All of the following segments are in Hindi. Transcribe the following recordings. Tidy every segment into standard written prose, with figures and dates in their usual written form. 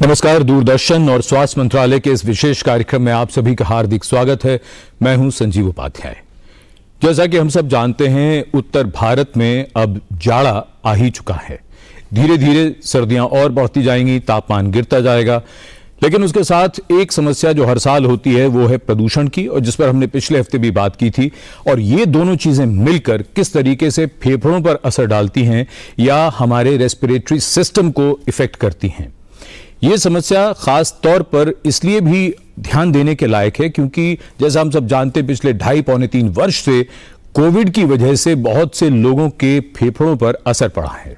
नमस्कार। दूरदर्शन और स्वास्थ्य मंत्रालय के इस विशेष कार्यक्रम में आप सभी का हार्दिक स्वागत है। मैं हूं संजीव उपाध्याय। जैसा कि हम सब जानते हैं, उत्तर भारत में अब जाड़ा आ ही चुका है। धीरे धीरे सर्दियां और बढ़ती जाएंगी, तापमान गिरता जाएगा, लेकिन उसके साथ एक समस्या जो हर साल होती है वो है प्रदूषण की, और जिस पर हमने पिछले हफ्ते भी बात की थी। और ये दोनों चीजें मिलकर किस तरीके से फेफड़ों पर असर डालती हैं या हमारे रेस्पिरेटरी सिस्टम को इफेक्ट करती हैं। ये समस्या खास तौर पर इसलिए भी ध्यान देने के लायक है क्योंकि जैसा हम सब जानते हैं, पिछले 2.5-3 वर्ष से कोविड की वजह से बहुत से लोगों के फेफड़ों पर असर पड़ा है।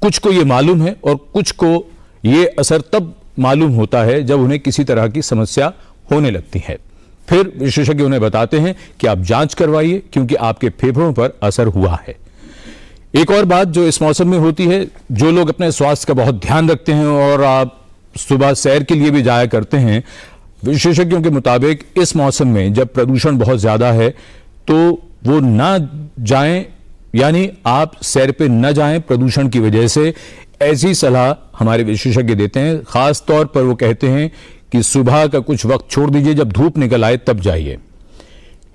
कुछ को ये मालूम है और कुछ को ये असर तब मालूम होता है जब उन्हें किसी तरह की समस्या होने लगती है। फिर विशेषज्ञ उन्हें बताते हैं कि आप जांच करवाइए क्योंकि आपके फेफड़ों पर असर हुआ है। एक और बात जो इस मौसम में होती है, जो लोग अपने स्वास्थ्य का बहुत ध्यान रखते हैं और आप सुबह सैर के लिए भी जाया करते हैं, विशेषज्ञों के मुताबिक इस मौसम में जब प्रदूषण बहुत ज्यादा है तो वो ना जाएं, यानी आप सैर पे न जाएं प्रदूषण की वजह से। ऐसी सलाह हमारे विशेषज्ञ देते हैं। खास तौर पर वो कहते हैं कि सुबह का कुछ वक्त छोड़ दीजिए, जब धूप निकल आए तब जाइए।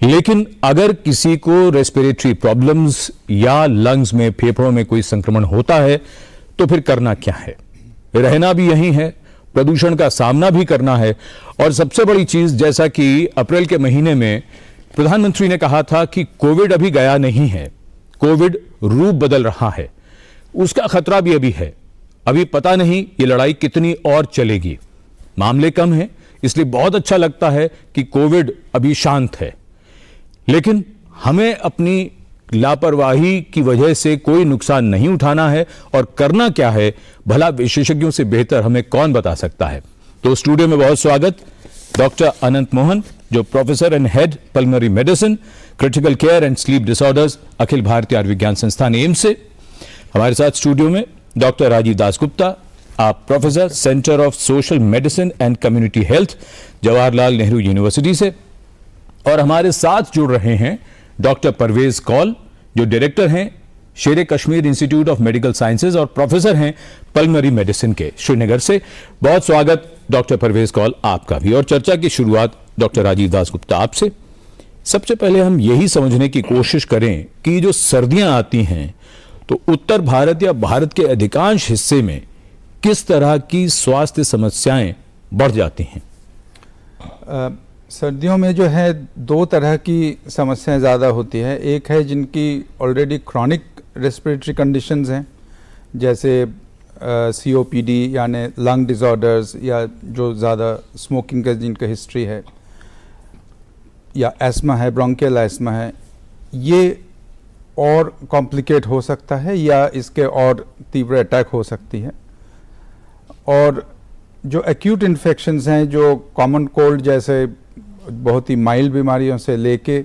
लेकिन अगर किसी को रेस्पिरेटरी प्रॉब्लम्स या लंग्स में, फेफड़ों में कोई संक्रमण होता है तो फिर करना क्या है? रहना भी यही है, प्रदूषण का सामना भी करना है। और सबसे बड़ी चीज, जैसा कि अप्रैल के महीने में प्रधानमंत्री ने कहा था कि कोविड अभी गया नहीं है, कोविड रूप बदल रहा है, उसका खतरा भी अभी है। अभी पता नहीं ये लड़ाई कितनी और चलेगी। मामले कम हैं, इसलिए बहुत अच्छा लगता है कि कोविड अभी शांत है। लेकिन हमें अपनी लापरवाही की वजह से कोई नुकसान नहीं उठाना है। और करना क्या है, भला विशेषज्ञों से बेहतर हमें कौन बता सकता है। तो स्टूडियो में बहुत स्वागत डॉक्टर अनंत मोहन, जो professor and head pulmonary medicine, critical care and sleep disorders, Akhil Bharatiya Ayurvigyan संस्थान एम्स से। हमारे साथ स्टूडियो में डॉक्टर राजीव दासगुप्ता, आप professor, centre of social medicine and community health, Jawaharlal Nehru university से। और हमारे साथ जुड़ रहे हैं डॉक्टर परवेज कौल, जो डायरेक्टर हैं शेर Kashmir institute of medical sciences और प्रोफेसर हैं पल्मोनरी मेडिसिन के, श्रीनगर से। बहुत स्वागत डॉक्टर परवेज कौल आपका भी। और चर्चा की शुरुआत डॉक्टर राजीव दासगुप्ता आपसे। सबसे पहले हम यही समझने की कोशिश करें कि जो सर्दियां आती हैं तो उत्तर भारत या भारत के अधिकांश हिस्से में किस तरह की स्वास्थ्य समस्याएं बढ़ जाती हैं? सर्दियों में जो है दो तरह की समस्याएं ज़्यादा होती है। एक है जिनकी ऑलरेडी क्रॉनिक रेस्पिरेटरी कंडीशंस हैं, जैसे COPD यानी लंग डिसऑर्डर्स, या जो ज़्यादा स्मोकिंग का जिनका हिस्ट्री है, या एस्मा है, ब्रोंकियल एस्मा है। ये और कॉम्प्लिकेट हो सकता है या इसके और तीव्र अटैक हो सकती है। और जो एक्यूट इन्फेक्शंस हैं, जो कॉमन कोल्ड जैसे बहुत ही माइल्ड बीमारियों से लेके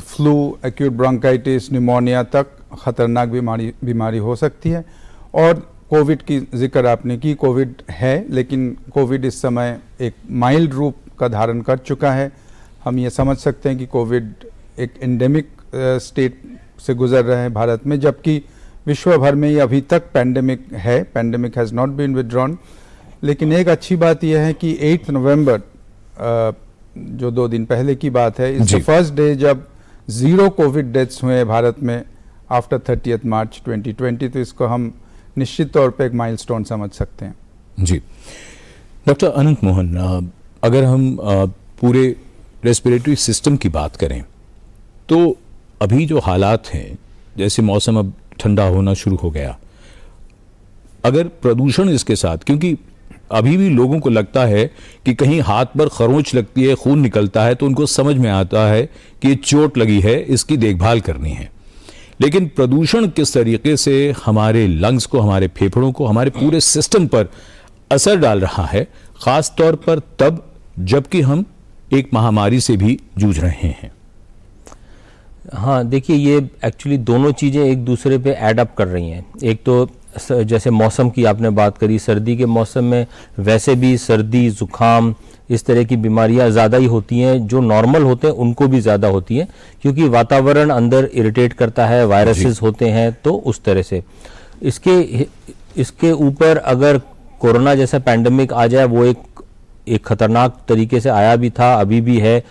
फ्लू, एक्यूट ब्रोंकाइटिस, निमोनिया तक ख़तरनाक बीमारी हो सकती है। और कोविड की जिक्र आपने की, कोविड है, लेकिन कोविड इस समय एक माइल्ड रूप का धारण कर चुका है। हम ये समझ सकते हैं कि कोविड एक एंडेमिक स्टेट से गुजर रहे हैं भारत में, जबकि विश्व भर में ये अभी तक पैंडेमिक है। Pandemic has not been withdrawn. लेकिन एक अच्छी बात यह है कि 8 नवंबर, जो 2 दिन पहले की बात है, इस फर्स्ट डे जब 0 कोविड डेथ्स हुए भारत में आफ्टर 30 मार्च 2020। तो इसको हम निश्चित तौर पे एक माइलस्टोन समझ सकते हैं। जी डॉक्टर अनंत मोहन, अगर हम पूरे रेस्पिरेटरी सिस्टम की बात करें तो अभी जो हालात हैं, जैसे मौसम अब ठंडा होना शुरू हो गया, अगर प्रदूषण इसके साथ, क्योंकि अभी भी लोगों को लगता है कि कहीं हाथ पर खरोंच लगती है, खून निकलता है तो उनको समझ में आता है कि चोट लगी है, इसकी देखभाल करनी है। लेकिन प्रदूषण किस तरीके से हमारे लंग्स को, हमारे फेफड़ों को, हमारे पूरे सिस्टम पर असर डाल रहा है, खास तौर पर तब जबकि हम एक महामारी से भी जूझ रहे हैं। हाँ, देखिए, ये एक्चुअली दोनों चीज़ें एक दूसरे पे ऐड अप कर रही हैं। एक तो जैसे मौसम की आपने बात करी, सर्दी के मौसम में वैसे भी सर्दी, ज़ुकाम, इस तरह की बीमारियां ज़्यादा ही होती हैं। जो नॉर्मल होते हैं उनको भी ज़्यादा होती हैं, क्योंकि वातावरण अंदर इरिटेट करता है, वायरसेस होते हैं, तो उस तरह से इसके ऊपर अगर कोरोना जैसा पैंडेमिक आ जाए, वो एक खतरनाक तरीके से आया भी था, अभी भी है,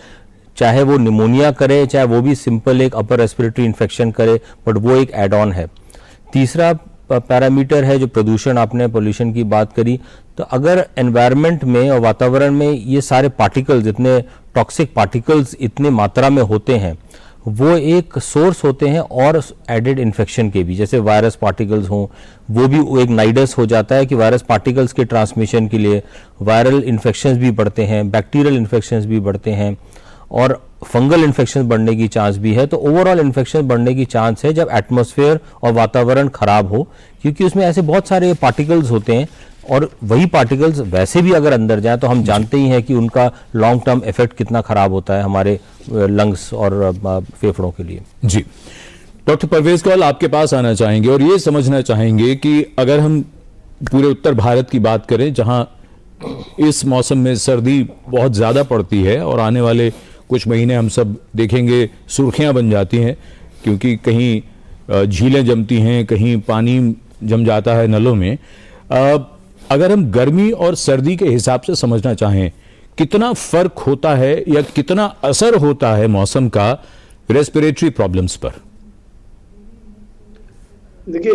चाहे वो निमोनिया करे, चाहे वो भी सिंपल एक अपर रेस्पिरेटरी इन्फेक्शन करे, बट वो एक एड ऑन है। तीसरा पैरामीटर है जो प्रदूषण, आपने पोल्यूशन की बात करी, तो अगर एनवायरनमेंट में और वातावरण में ये सारे पार्टिकल्स, इतने टॉक्सिक पार्टिकल्स इतने मात्रा में होते हैं, वो एक सोर्स होते हैं और एडेड इन्फेक्शन के भी। जैसे वायरस पार्टिकल्स हों, वो भी एक नाइडस हो जाता है कि वायरस पार्टिकल्स के ट्रांसमिशन के लिए वायरल इन्फेक्शंस भी बढ़ते हैं, बैक्टीरियल इन्फेक्शंस भी बढ़ते हैं और फंगल इन्फेक्शन बढ़ने की चांस भी है। तो ओवरऑल इन्फेक्शन बढ़ने की चांस है जब एटमॉस्फेयर और वातावरण खराब हो, क्योंकि उसमें ऐसे बहुत सारे पार्टिकल्स होते हैं और वही पार्टिकल्स वैसे भी अगर अंदर जाए तो हम जानते ही हैं कि उनका लॉन्ग टर्म इफेक्ट कितना खराब होता है हमारे लंग्स और फेफड़ों के लिए। जी, डॉक्टर परवेज कौल, आपके पास आना चाहेंगे और ये समझना चाहेंगे कि अगर हम पूरे उत्तर भारत की बात करें, जहां इस मौसम में सर्दी बहुत ज़्यादा पड़ती है और आने वाले कुछ महीने हम सब देखेंगे सुर्खियां बन जाती हैं, क्योंकि कहीं झीलें जमती हैं, कहीं पानी जम जाता है नलों में। अगर हम गर्मी और सर्दी के हिसाब से समझना चाहें, कितना फर्क होता है या कितना असर होता है मौसम का रेस्पिरेटरी प्रॉब्लम्स पर? देखिए,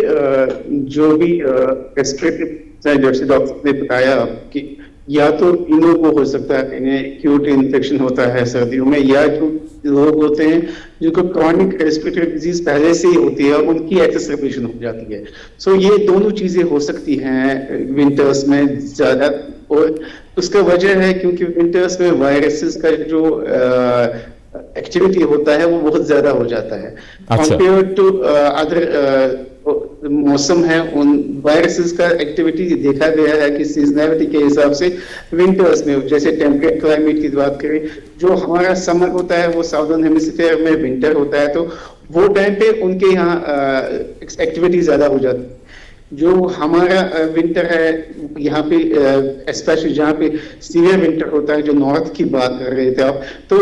जो भी रेस्पिरेटरी, जैसे डॉक्टर ने बताया कि या तो इन्हों को हो सकता है, इन्हें एक्यूट इन्फेक्शन होता है सर्दियों में, या जो लोग होते हैं जिनको क्रॉनिक रेस्पिरेटरी डिजीज पहले से ही होती है और उनकी एक्सेसरबेशन हो जाती है। सो ये दोनों चीजें हो सकती हैं विंटर्स में ज्यादा, और उसका वजह है क्योंकि विंटर्स में वायरसेस का जो एक्टिविटी होता है वो बहुत ज्यादा हो जाता है कंपेयर टू अदर मौसम है। उन वायरसेस का एक्टिविटी देखा गया है कि सीजनैलिटी के हिसाब से विंटर्स में, जैसे टेम्परेट क्लाइमेट की बात करें, जो हमारा समर होता है वो साउदर्न हेमिस्फीयर में विंटर होता है, तो वो टाइम पे उनके यहाँ एक्टिविटी ज्यादा हो जाती है। जो हमारा विंटर है यहाँ पे, स्पेशली जहाँ पे सीवियर विंटर होता है, जो नॉर्थ की बात कर रहे थे आप, तो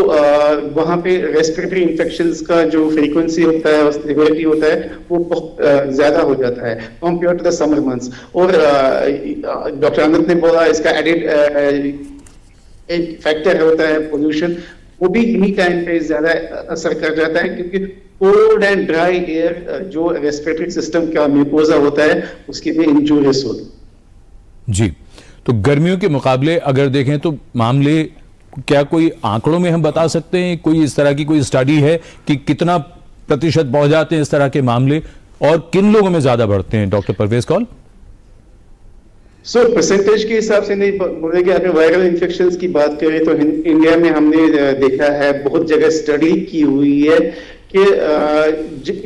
वहाँ पे रेस्पिरेटरी इन्फेक्शंस का जो फ्रीक्वेंसी होता है और सिवियरिटी होता है वो बहुत ज्यादा हो जाता है compare to the summer months. और डॉक्टर अनंत ने बोला इसका एडेड एक फैक्टर होता है पोल्यूशन, वो भी इन्हीं टाइम पे ज्यादा असर कर जाता है, क्योंकि कोल्ड एंड ड्राई एयर जो रेस्पिरेटरी सिस्टम का म्यूकोजा होता है उसके लिए इंजूरियस होता है। जी, तो गर्मियों के मुकाबले अगर देखें तो मामले क्या कोई आंकड़ों में हम बता सकते हैं, कोई इस तरह की कोई स्टडी है कि कितना प्रतिशत बढ़ जाते हैं इस तरह के मामले और किन लोगों में ज्यादा बढ़ते हैं? डॉक्टर परवेज कौल। परसेंटेज के हिसाब से नहीं बोलेंगे। अगर वायरल इन्फेक्शंस की बात करें तो इंडिया में हमने देखा है, बहुत जगह स्टडी की हुई है कि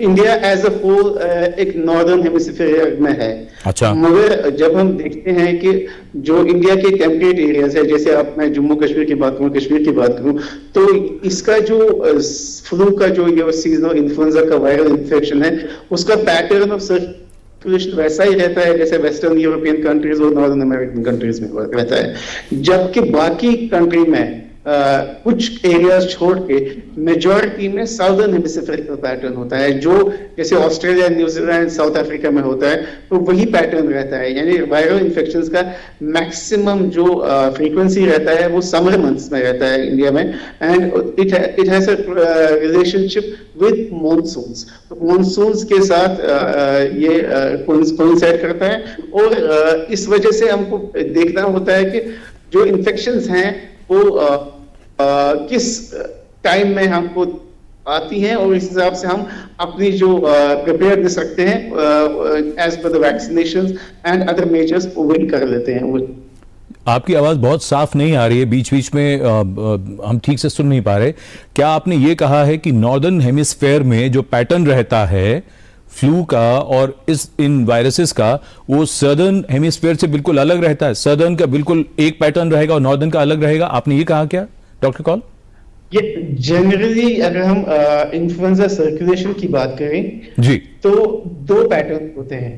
इंडिया एज अ होल एक नॉर्दर्न हेमिस्फीयर में है। अच्छा। मगर जब हम देखते हैं कि जो इंडिया के टेम्परेट एरियाज है, जैसे आप, मैं जम्मू कश्मीर की बात करूं, कश्मीर की बात करूं, तो इसका जो फ्लू का जो ये सीजनल इन्फ्लुएंजा का वायरल इन्फेक्शन है, उसका पैटर्न ऑफ सर्कुलेशन वैसा ही रहता है जैसे वेस्टर्न यूरोपियन कंट्रीज और नॉर्दर्न अमेरिकन कंट्रीज में रहता है। जबकि बाकी कंट्री में कुछ एरियाज छोड़ के मेजॉरिटी में साउदर्न हेमिस्फीयर का पैटर्न होता है, जो जैसे ऑस्ट्रेलिया, न्यूजीलैंड, साउथ अफ्रीका में होता है, तो वही पैटर्न रहता है। यानी वायरल इन्फेक्शंस का मैक्सिमम जो फ्रीक्वेंसी रहता है वो समर मंथ्स में रहता है इंडिया में, and it has a relationship with monsoons. तो मॉनसून्स के साथ ये कोइंसाइड करता है, और इस वजह से हमको देखना होता है कि जो इन्फेक्शंस हैं वो किस टाइम में हमको आती हैं, और इस हिसाब से हम अपनी जो प्रिपेयर्डनेस रखते हैं as per the vaccinations and other measures वो भी कर लेते हैं। वो आपकी आवाज बहुत साफ नहीं आ रही है, बीच बीच में हम ठीक से सुन नहीं पा रहे। क्या आपने ये कहा है कि नॉर्दर्न हेमिस्फीयर में जो पैटर्न रहता है फ्लू का और इन वायरसेस का, वो सदर्न हेमिस्फीयर से बिल्कुल अलग रहता है? सदर्न का बिल्कुल एक पैटर्न रहेगा और नॉर्दर्न का अलग रहेगा, आपने ये कहा क्या डॉक्टर कौल? ये जनरली अगर हम इन्फ्लुएंजा सर्कुलेशन की बात करें जी, तो दो पैटर्न होते हैं,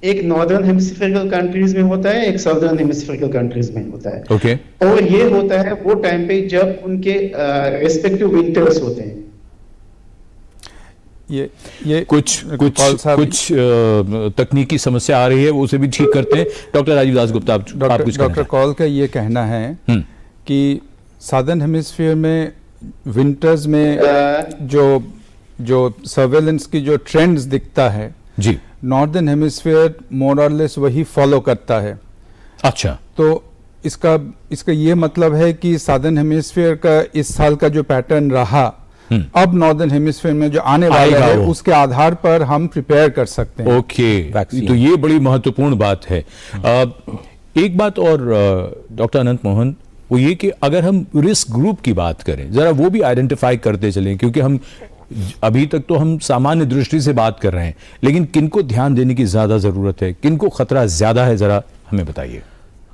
एक नॉर्दर्न हेमिस्फीरिकल कंट्रीज में होता है, एक साउदर्न हेमिस्फीरिकल कंट्रीज में होता है। ओके। और ये होता है वो टाइम पे जब उनके रेस्पेक्टिव विंटर्स होते हैं। ये कुछ कॉल साहब, तकनीकी समस्या आ रही है, उसे भी ठीक करते हैं। डॉक्टर राजीव दास गुप्ता, आप कुछ कहना डॉक्टर चाहें? कॉल का ये कहना है कि सादर्न हेमिस्फीयर में विंटर्स में जो सर्वेलेंस की जो ट्रेंड्स दिखता है जी, नॉर्दर्न हेमिस्फीयर मोर और लेस वही फॉलो करता है। अच्छा, तो इसका ये मतलब है कि सादर्न हेमिस्फीयर का इस साल का जो पैटर्न रहा, अब नॉर्दर्न हेमिस्फीयर में जो आने वाला है उसके आधार पर हम प्रिपेयर कर सकते हैं। ओके, तो ये बड़ी महत्वपूर्ण बात है। एक बात और डॉक्टर अनंत मोहन, वो ये कि अगर हम रिस्क ग्रुप की बात करें, जरा वो भी आइडेंटिफाई करते चलें, क्योंकि हम अभी तक तो हम सामान्य दृष्टि से बात कर रहे हैं, लेकिन किनको ध्यान देने की ज्यादा जरूरत है, किनको खतरा ज्यादा है, जरा हमें बताइए।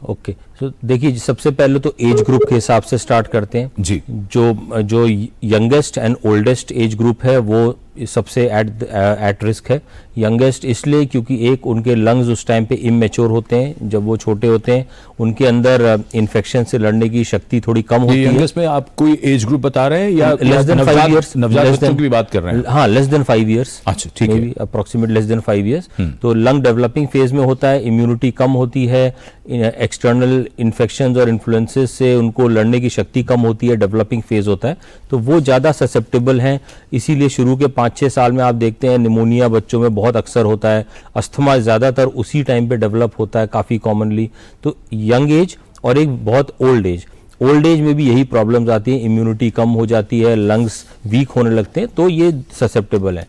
ओके, सो देखिए, सबसे पहले तो एज ग्रुप के हिसाब से स्टार्ट करते हैं जी। जो youngest and oldest age group है वो सबसे एट रिस्क है। यंगेस्ट इसलिए क्योंकि एक, उनके लंग्स उस टाइम पे इमेच्योर होते हैं, जब वो छोटे होते हैं, उनके अंदर इन्फेक्शन से लड़ने की शक्ति थोड़ी कम होती है। यंगेस्ट में आप कोई एज ग्रुप बता रहे हैं या लेस देन 5 इयर्स? नवजात बच्चों की भी बात कर रहे हैं? हाँ, लेस देन 5 इयर्स। अच्छा, ठीक है, अप्रोक्सीमेट लेस देन 5 इयर्स। तो लंग डेवलपिंग फेज में होता है, इम्यूनिटी कम होती है, एक्सटर्नल इन्फेक्शंस और इन्फ्लुएंसेस से उनको लड़ने की शक्ति कम होती है, डेवलपिंग फेज होता है, तो वो ज़्यादा ससेप्टेबल हैं। इसीलिए शुरू के 5-6 साल में आप देखते हैं निमोनिया बच्चों में बहुत अक्सर होता है, अस्थमा ज़्यादातर उसी टाइम पे डेवलप होता है काफ़ी कॉमनली। तो यंग एज और एक बहुत ओल्ड एज में भी यही प्रॉब्लम्स आती हैं, इम्यूनिटी कम हो जाती है, लंग्स वीक होने लगते हैं, तो ये ससेप्टेबल है।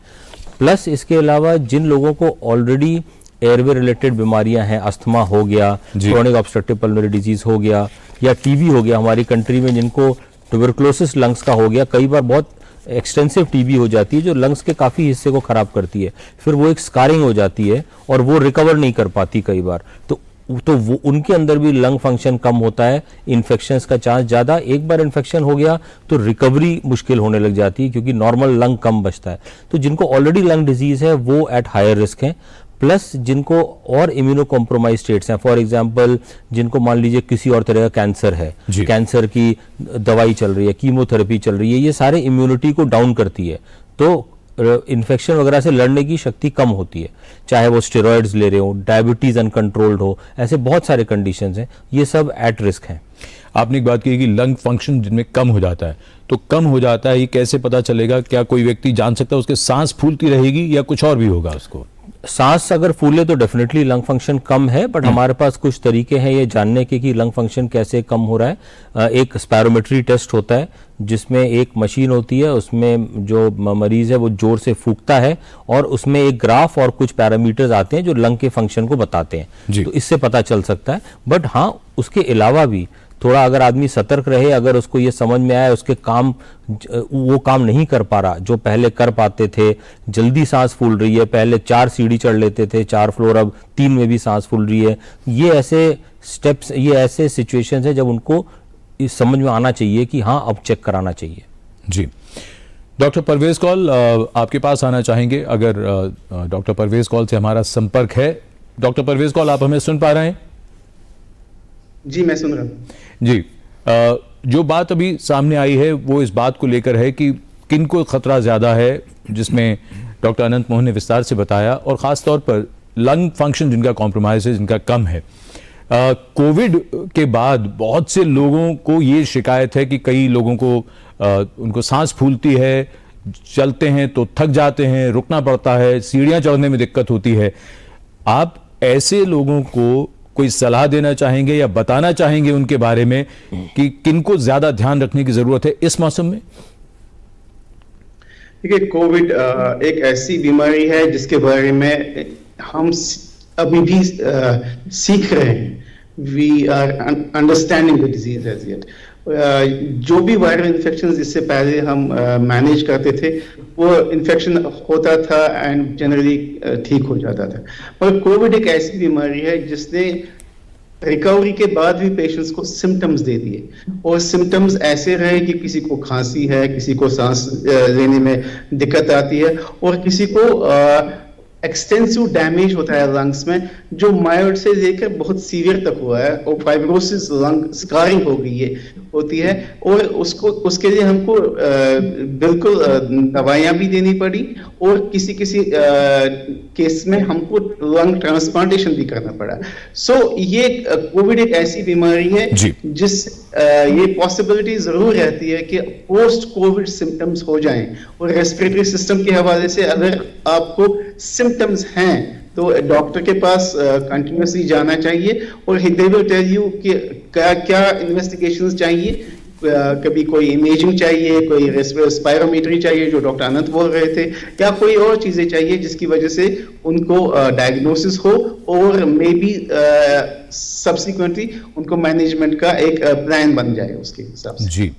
प्लस इसके अलावा जिन लोगों को ऑलरेडी एयरवे रिलेटेड बीमारियां हैं, अस्थमा हो गया, क्रोनिक ऑब्स्ट्रक्टिव पल्मोनरी डिजीज हो गया, या टीबी हो गया, हमारी कंट्री में जिनको ट्यूबरकुलोसिस लंग्स का हो गया, कई बार बहुत एक्सटेंसिव टीबी हो जाती है जो लंग्स के काफ़ी हिस्से को ख़राब करती है, फिर वो एक स्कारिंग हो जाती है और वो रिकवर नहीं कर पाती कई बार, तो वो उनके अंदर भी लंग फंक्शन कम होता है, इन्फेक्शंस का चांस ज़्यादा। एक बार इन्फेक्शन हो गया तो रिकवरी मुश्किल होने लग जाती है क्योंकि नॉर्मल लंग कम बचता है। तो जिनको ऑलरेडी लंग डिजीज़ है वो एट हायर रिस्क हैं, प्लस जिनको और इम्यूनो कॉम्प्रोमाइज स्टेट्स हैं, फॉर एग्जांपल जिनको मान लीजिए किसी और तरह का कैंसर है, कैंसर की दवाई चल रही है, कीमोथेरेपी चल रही है, ये सारे इम्यूनिटी को डाउन करती है, तो इन्फेक्शन वगैरह से लड़ने की शक्ति कम होती है, चाहे वो स्टेरॉइड्स ले रहे हो, डायबिटीज अनकंट्रोल्ड हो, ऐसे बहुत सारे कंडीशंस हैं, ये सब एट रिस्क हैं। आपने एक बात की कि लंग फंक्शन जिनमें कम हो जाता है, तो कम हो जाता है, ये कैसे पता चलेगा? क्या कोई व्यक्ति जान सकता है उसके सांस फूलती रहेगी या कुछ और भी होगा उसको? सांस अगर फूले तो डेफिनेटली लंग फंक्शन कम है, बट हमारे पास कुछ तरीके हैं ये जानने के कि लंग फंक्शन कैसे कम हो रहा है। एक स्पायरोमेट्री टेस्ट होता है जिसमें एक मशीन होती है, उसमें जो मरीज है वो जोर से फूंकता है और उसमें एक ग्राफ और कुछ पैरामीटर्स आते हैं जो लंग के फंक्शन को बताते हैं, तो इससे पता चल सकता है। बट हाँ, उसके अलावा भी थोड़ा अगर आदमी सतर्क रहे, अगर उसको ये समझ में आया उसके वो काम नहीं कर पा रहा जो पहले कर पाते थे, जल्दी सांस फूल रही है, पहले 4 सीढ़ी चढ़ लेते थे, 4 फ्लोर, अब 3 में भी सांस फूल रही है, ये ऐसे स्टेप्स, ये ऐसे सिचुएशंस हैं जब उनको इस समझ में आना चाहिए कि हाँ अब चेक कराना चाहिए। जी, डॉक्टर परवेज कौल आपके पास आना चाहेंगे, अगर डॉक्टर परवेज कौल से हमारा संपर्क है। डॉक्टर परवेज कौल, आप हमें सुन पा रहे हैं? जी, मैं सुन रहा हूँ। जी, जो बात अभी सामने आई है वो इस बात को लेकर है कि किनको खतरा ज्यादा है, जिसमें डॉक्टर अनंत मोहन ने विस्तार से बताया, और खास तौर पर लंग फंक्शन जिनका कॉम्प्रोमाइज है, जिनका कम है। कोविड के बाद बहुत से लोगों को ये शिकायत है कि कई लोगों को उनको सांस फूलती है, चलते हैं तो थक जाते हैं, रुकना पड़ता है, सीढ़ियां चढ़ने में दिक्कत होती है। आप ऐसे लोगों को कोई सलाह देना चाहेंगे या बताना चाहेंगे उनके बारे में कि किनको ज्यादा ध्यान रखने की जरूरत है इस मौसम में? देखिए, कोविड एक ऐसी बीमारी है जिसके बारे में हम अभी भी सीख रहे हैं। We are understanding the disease as yet. जो भी वायरल इन्फेक्शन इससे पहले हम मैनेज करते थे, वो इन्फेक्शन होता था एंड जनरली ठीक हो जाता था। पर कोविड एक ऐसी बीमारी है जिसने रिकवरी के बाद भी पेशेंट्स को सिम्टम्स दे दिए, और सिम्टम्स ऐसे रहे कि किसी को खांसी है, किसी को सांस लेने में दिक्कत आती है, और किसी को एक्सटेंसिव डैमेज होता है लंग्स में, जो माइल्ड से लेकर बहुत सीवियर तक हुआ है, और फाइब्रोसिस, लंग स्कारिंग हो गई है, होती है, और उसके लिए हमको बिल्कुल दवाइयां भी देनी पड़ी, और किसी केस में हमको लंग ट्रांसप्लांटेशन भी करना पड़ा। सो ये कोविड एक ऐसी बीमारी है जिस ये पॉसिबिलिटी जरूर रहती है कि पोस्ट कोविड सिम्टम्स हो जाएं, और रेस्पिरेटरी सिस्टम के हवाले से अगर आपको सिम्टम्स हैं तो डॉक्टर के पास कंटिन्यूसली जाना चाहिए, और दे विल टेल यू कि क्या इन्वेस्टिगेशंस चाहिए। कभी कोई इमेजिंग चाहिए, कोई स्पायरोमीटरी चाहिए जो डॉक्टर अनंत बोल रहे थे, या कोई और चीजें चाहिए जिसकी वजह से उनको डायग्नोसिस हो, और मे बी सब्सिक्वेंटली उनको मैनेजमेंट का एक प्लान बन जाए उसके हिसाब से। जी,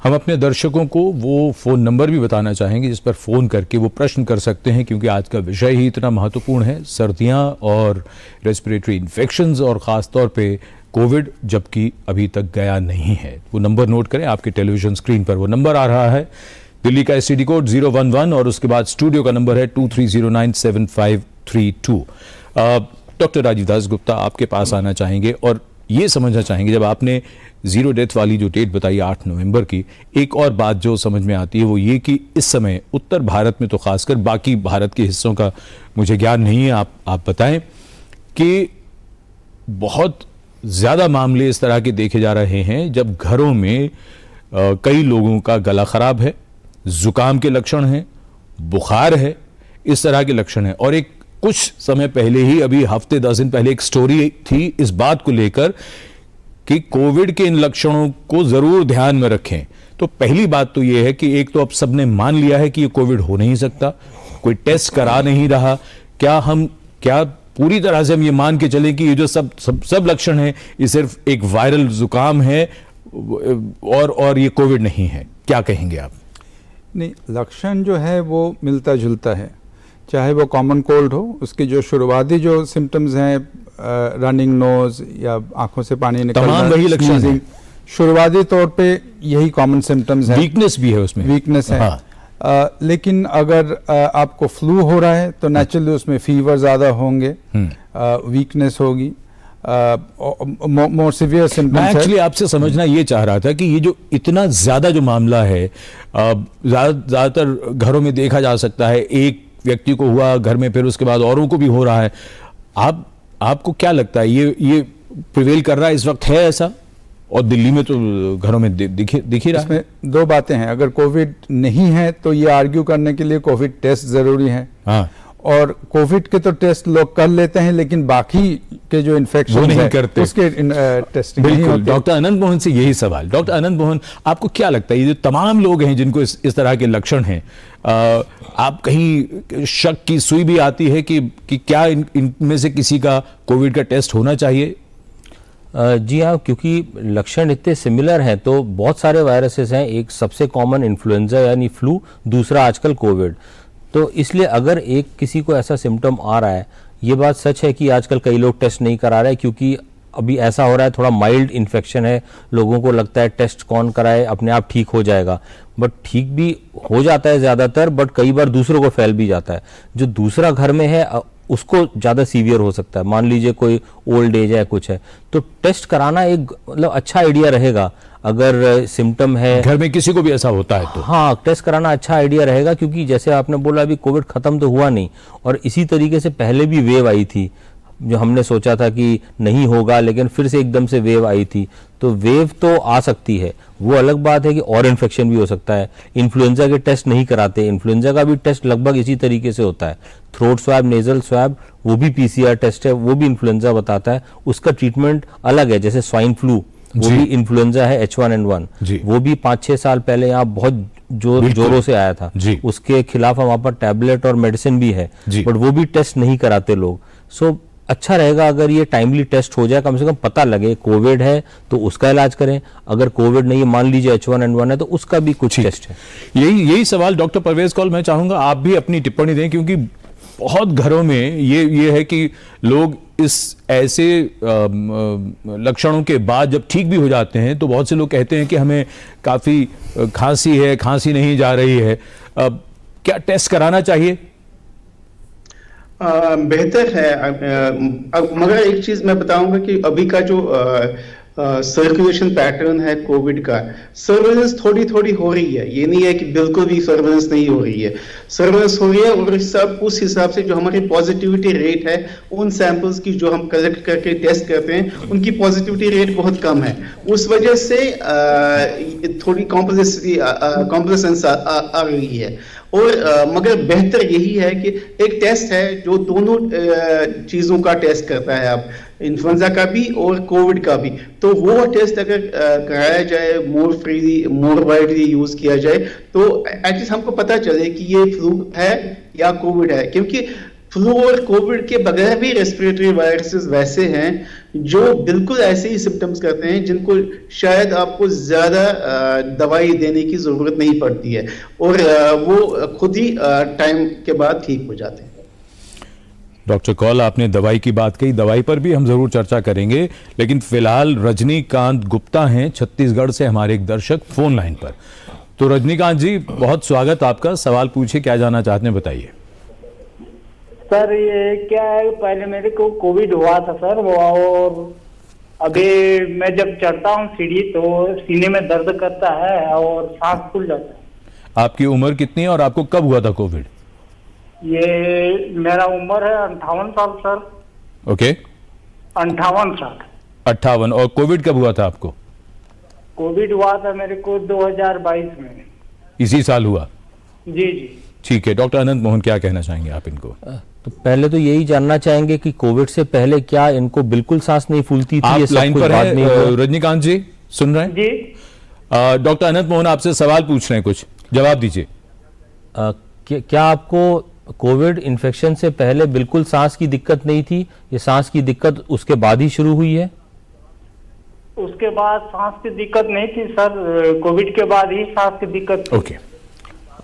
हम अपने दर्शकों को वो फ़ोन नंबर भी बताना चाहेंगे जिस पर फ़ोन करके वो प्रश्न कर सकते हैं, क्योंकि आज का विषय ही इतना महत्वपूर्ण है, सर्दियां और रेस्पिरेटरी इन्फेक्शंस, और ख़ास तौर पे कोविड, जबकि अभी तक गया नहीं है। वो नंबर नोट करें, आपके टेलीविज़न स्क्रीन पर वो नंबर आ रहा है। दिल्ली का STD कोड 011 और उसके बाद स्टूडियो का नंबर है 23097532। डॉक्टर राजीव दास गुप्ता, आपके पास आना चाहेंगे और ये समझना चाहेंगे, जब आपने जीरो डेथ वाली जो डेट बताई 8 नवंबर की, एक और बात जो समझ में आती है वो ये कि इस समय उत्तर भारत में, तो खासकर बाकी भारत के हिस्सों का मुझे ज्ञान नहीं है, आप बताएं कि बहुत ज़्यादा मामले इस तरह के देखे जा रहे हैं जब घरों में कई लोगों का गला खराब है, जुकाम के लक्षण हैं, बुखार है, इस तरह के लक्षण हैं। और एक कुछ समय पहले ही, अभी हफ्ते 10 दिन पहले, एक स्टोरी थी इस बात को लेकर कि कोविड के इन लक्षणों को जरूर ध्यान में रखें। तो पहली बात तो यह है कि एक तो अब सबने मान लिया है कि ये कोविड हो नहीं सकता, कोई टेस्ट करा नहीं रहा। क्या पूरी तरह से हम ये मान के चले कि ये जो सब लक्षण हैं ये सिर्फ एक वायरल जुकाम है और ये कोविड नहीं है? क्या कहेंगे आप? नहीं, लक्षण जो है वो मिलता जुलता है, चाहे वो कॉमन कोल्ड हो, उसके जो शुरुआती जो सिम्टम्स हैं, रनिंग नोज या आंखों से पानी निकलना, तमाम वही लक्षण हैं। शुरुआती तौर पे यही कॉमन सिम्टम्स हैं। वीकनेस भी है उसमें, वीकनेस है। हाँ। लेकिन अगर आपको फ्लू हो रहा है तो नेचुरली उसमें फीवर ज़्यादा होंगे, वीकनेस होगी, मोर सिवियर सिम्टम्स। मैं एक्चुअली आपसे समझना ये चाह रहा था कि ये जो इतना ज़्यादा जो मामला है, ज़्यादातर घरों में देखा जा सकता है, एक व्यक्ति को हुआ घर में, फिर उसके बाद औरों को भी हो रहा है। आपको क्या लगता है ये प्रिवेल कर रहा है इस वक्त, है ऐसा? और दिल्ली में तो घरों में दिख ही रहा है। इसमें दो बातें हैं, अगर कोविड नहीं है तो ये आर्ग्यू करने के लिए कोविड टेस्ट जरूरी है। हाँ। और कोविड के तो टेस्ट लोग कर लेते हैं, लेकिन बाकी के जो इन्फेक्शन नहीं करते, उसके टेस्टिंग नहीं होती। डॉक्टर अनंत मोहन से यही सवाल। डॉक्टर अनंत मोहन, आपको क्या लगता है ये जो तमाम लोग हैं जिनको इस तरह के लक्षण हैं, आप कहीं शक की सुई भी आती है कि क्या इनमें से किसी का कोविड का टेस्ट होना चाहिए? जी हाँ, क्योंकि लक्षण इतने सिमिलर हैं, तो बहुत सारे वायरसेस हैं। एक सबसे कॉमन इन्फ्लुएंजा यानी फ्लू, दूसरा आजकल कोविड। तो इसलिए अगर एक किसी को ऐसा सिम्टम आ रहा है, ये बात सच है कि आजकल कई लोग टेस्ट नहीं करा रहे हैं, क्योंकि अभी ऐसा हो रहा है, थोड़ा माइल्ड इन्फेक्शन है, लोगों को लगता है टेस्ट कौन कराए, अपने आप ठीक हो जाएगा। बट ठीक भी हो जाता है ज़्यादातर, बट कई बार दूसरों को फैल भी जाता है। जो दूसरा घर में है उसको ज़्यादा सीवियर हो सकता है। मान लीजिए कोई ओल्ड एज है, कुछ है, तो टेस्ट कराना एक मतलब अच्छा आइडिया रहेगा। अगर सिम्टम है, घर में किसी को भी ऐसा होता है तो हाँ, टेस्ट कराना अच्छा आइडिया रहेगा, क्योंकि जैसे आपने बोला अभी कोविड खत्म तो हुआ नहीं, और इसी तरीके से पहले भी वेव आई थी, जो हमने सोचा था कि नहीं होगा, लेकिन फिर से एकदम से वेव आई थी। तो वेव तो आ सकती है, वो अलग बात है कि और इन्फेक्शन भी हो सकता है। इन्फ्लुएंजा के टेस्ट नहीं कराते, इन्फ्लुएंजा का भी टेस्ट लगभग इसी तरीके से होता है। थ्रोट स्वैब, नेजल स्वैब, वो भी PCR टेस्ट है, वो भी इन्फ्लुएंजा बताता है। उसका ट्रीटमेंट अलग है। जैसे स्वाइन फ्लू, वो भी इन्फ्लुएंजा है, H1N1, वो भी 5-6 साल पहले यहाँ बहुत जोरों से आया था। उसके खिलाफ वहाँ पर टैबलेट और मेडिसिन भी है, बट वो भी टेस्ट नहीं कराते लोग। सो अच्छा रहेगा अगर ये टाइमली टेस्ट हो जाए, कम से कम पता लगे कोविड है तो उसका इलाज करें, अगर कोविड नहीं है, मान लीजिए H1N1 है, तो उसका भी कुछ टेस्ट है। यही सवाल डॉक्टर परवेज कौल, मैं चाहूंगा आप भी अपनी टिप्पणी दें, क्योंकि बहुत घरों में ये है कि लोग इस ऐसे लक्षणों के बाद जब ठीक भी हो जाते हैं तो बहुत से लोग कहते हैं कि हमें काफ़ी खांसी है, खांसी नहीं जा रही है, क्या टेस्ट कराना चाहिए? बेहतर है। मगर एक चीज मैं बताऊंगा कि अभी का जो सर्कुलेशन पैटर्न है कोविड का, सर्वेलेंस थोड़ी थोड़ी हो रही है, ये नहीं है कि बिल्कुल भी सर्वेलेंस नहीं हो रही है, सर्वेलेंस हो रही है। और सब उस हिसाब से जो हमारी पॉजिटिविटी रेट है, उन सैंपल्स की जो हम कलेक्ट करके टेस्ट करते हैं, उनकी पॉजिटिविटी रेट बहुत कम है। उस वजह से थोड़ी कॉम्प्लेक्सेंस आ रही है। और मगर बेहतर यही है कि एक टेस्ट है जो दोनों चीजों का टेस्ट करता है, आप इन्फ्लुएंजा का भी और कोविड का भी। तो वो टेस्ट अगर कराया जाए, मोर फ्रीली मोर वाइडली यूज किया जाए, तो एटलीस्ट हमको पता चले कि ये फ्लू है या कोविड है। क्योंकि फ्लू और कोविड के बगैर भी रेस्पिरेटरी वायरसेस वैसे हैं जो बिल्कुल ऐसे ही सिम्टम्स करते हैं, जिनको शायद आपको ज्यादा दवाई देने की जरूरत नहीं पड़ती है, और वो खुद ही टाइम के बाद ठीक हो जाते हैं। डॉक्टर कौल, आपने दवाई की बात कही, दवाई पर भी हम जरूर चर्चा करेंगे, लेकिन फिलहाल रजनीकांत गुप्ता हैं छत्तीसगढ़ से हमारे एक दर्शक फोन लाइन पर। तो रजनीकांत जी, बहुत स्वागत आपका, सवाल पूछिए, क्या जानना चाहते हैं बताइए। सर ये क्या है, पहले मेरे को कोविड हुआ था सर, और अभी मैं जब चढ़ता हूँ सीढ़ी तो सीने में दर्द करता है और सांस फूल जाता है। आपकी उम्र कितनी है और आपको कब हुआ था कोविड? ये मेरा उम्र है 58 साल सर। ओके, 58 साल। 58। और कोविड कब हुआ था आपको? कोविड हुआ था मेरे को 2022 में। इसी साल हुआ? जी जी। ठीक है, डॉक्टर अनंत मोहन, क्या कहना चाहेंगे आप इनको? तो पहले तो यही जानना चाहेंगे कि कोविड से पहले क्या इनको बिल्कुल सांस नहीं फूलती थी? आप लाइन पर हैं रजनीकांत जी, सुन रहे हैं? जी। डॉक्टर अनंत मोहन आपसे सवाल पूछ रहे हैं, कुछ जवाब दीजिए। क्या आपको कोविड इन्फेक्शन से पहले बिल्कुल सांस की दिक्कत नहीं थी? ये सांस की दिक्कत उसके बाद ही शुरू हुई है? उसके बाद सांस की दिक्कत नहीं थी सर, कोविड के बाद ही सांस की दिक्कत थी। ओके।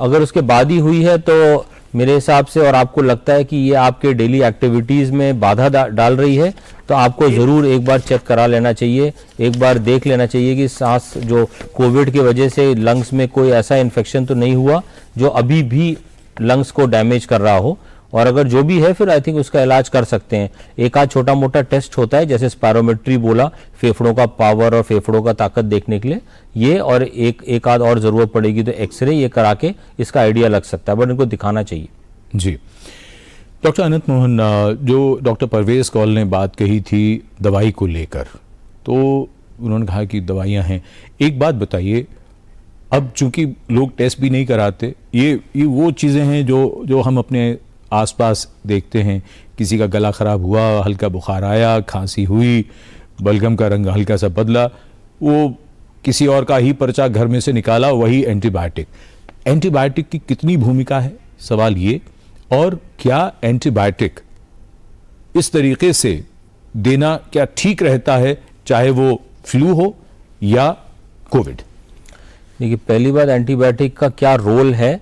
अगर उसके बाद ही हुई है तो मेरे हिसाब से, और आपको लगता है कि ये आपके डेली एक्टिविटीज में बाधा डाल रही है, तो आपको जरूर एक बार चेक करा लेना चाहिए, एक बार देख लेना चाहिए कि सांस जो कोविड की वजह से लंग्स में कोई ऐसा इन्फेक्शन तो नहीं हुआ जो अभी भी लंग्स को डैमेज कर रहा हो। और अगर जो भी है फिर आई थिंक उसका इलाज कर सकते हैं। एक आध छोटा मोटा टेस्ट होता है, जैसे स्पायरोमेट्री बोला, फेफड़ों का पावर और फेफड़ों का ताकत देखने के लिए, ये, और एक आध और जरूरत पड़ेगी तो एक्सरे, ये करा के इसका आइडिया लग सकता है, बट इनको दिखाना चाहिए। जी डॉक्टर अनंत मोहन, जो डॉक्टर परवेज कौल ने बात कही थी दवाई को लेकर, तो उन्होंने कहा कि दवाइयाँ हैं। एक बात बताइए, अब चूंकि लोग टेस्ट भी नहीं कराते, ये वो चीज़ें हैं जो हम अपने आसपास देखते हैं, किसी का गला खराब हुआ, हल्का बुखार आया, खांसी हुई, बलगम का रंग हल्का सा बदला, वो किसी और का ही पर्चा घर में से निकाला, वही एंटीबायोटिक की कितनी भूमिका है, सवाल ये। और क्या एंटीबायोटिक इस तरीके से देना क्या ठीक रहता है, चाहे वो फ्लू हो या कोविड? देखिए, पहली बात, एंटीबायोटिक का क्या रोल है,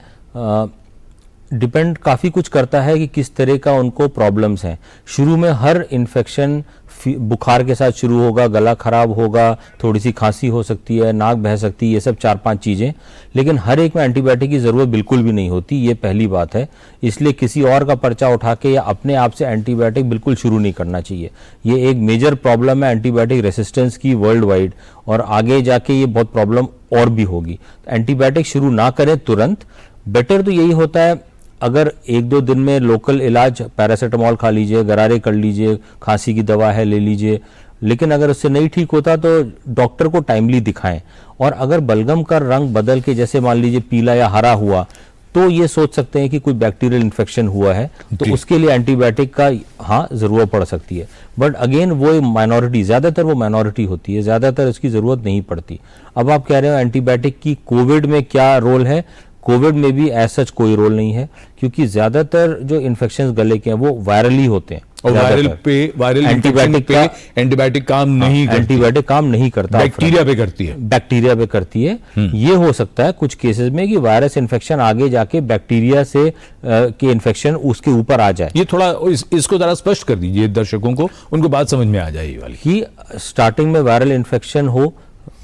डिपेंड काफ़ी कुछ करता है कि किस तरह का उनको प्रॉब्लम्स हैं। शुरू में हर इन्फेक्शन बुखार के साथ शुरू होगा, गला खराब होगा, थोड़ी सी खांसी हो सकती है, नाक बह सकती है, ये सब 4-5 चीज़ें, लेकिन हर एक में एंटीबायोटिक की ज़रूरत बिल्कुल भी नहीं होती, ये पहली बात है। इसलिए किसी और का पर्चा उठा के या अपने आप से एंटीबायोटिक बिल्कुल शुरू नहीं करना चाहिए। ये एक मेजर प्रॉब्लम है एंटीबायोटिक रेसिस्टेंस की वर्ल्ड वाइड, और आगे जाके ये बहुत प्रॉब्लम और भी होगी। एंटीबायोटिक शुरू ना करें तुरंत। बेटर तो यही होता है, अगर 1-2 दिन में लोकल इलाज, पैरासीटामोल खा लीजिए, गरारे कर लीजिए, खांसी की दवा है ले लीजिए, लेकिन अगर उससे नहीं ठीक होता तो डॉक्टर को टाइमली दिखाएं। और अगर बलगम का रंग बदल के, जैसे मान लीजिए पीला या हरा हुआ, तो ये सोच सकते हैं कि कोई बैक्टीरियल इन्फेक्शन हुआ है, तो उसके लिए एंटीबायोटिक का हाँ जरूरत पड़ सकती है। बट अगेन वो माइनॉरिटी, ज़्यादातर वो माइनॉरिटी होती है, ज़्यादातर इसकी ज़रूरत नहीं पड़ती। अब आप कह रहे हो एंटीबायोटिक की कोविड में क्या रोल है, कोविड में भी ऐसा कोई रोल नहीं है, क्योंकि ज्यादातर जो इन्फेक्शंस गले के हैं वो वायरली होते हैं, और वायरल एंटीबायोटिक काम नहीं करती, एंटीबायोटिक काम नहीं करता, बैक्टीरिया पे करती है, बैक्टीरिया पे करती है। ये हो सकता है कुछ केसेस में कि वायरस इन्फेक्शन आगे जाके बैक्टीरिया से के इन्फेक्शन उसके ऊपर आ जाए। ये थोड़ा इसको जरा स्पष्ट कर दीजिए दर्शकों को, उनको बात समझ में आ जाए ये वाली। कि स्टार्टिंग में वायरल इन्फेक्शन हो,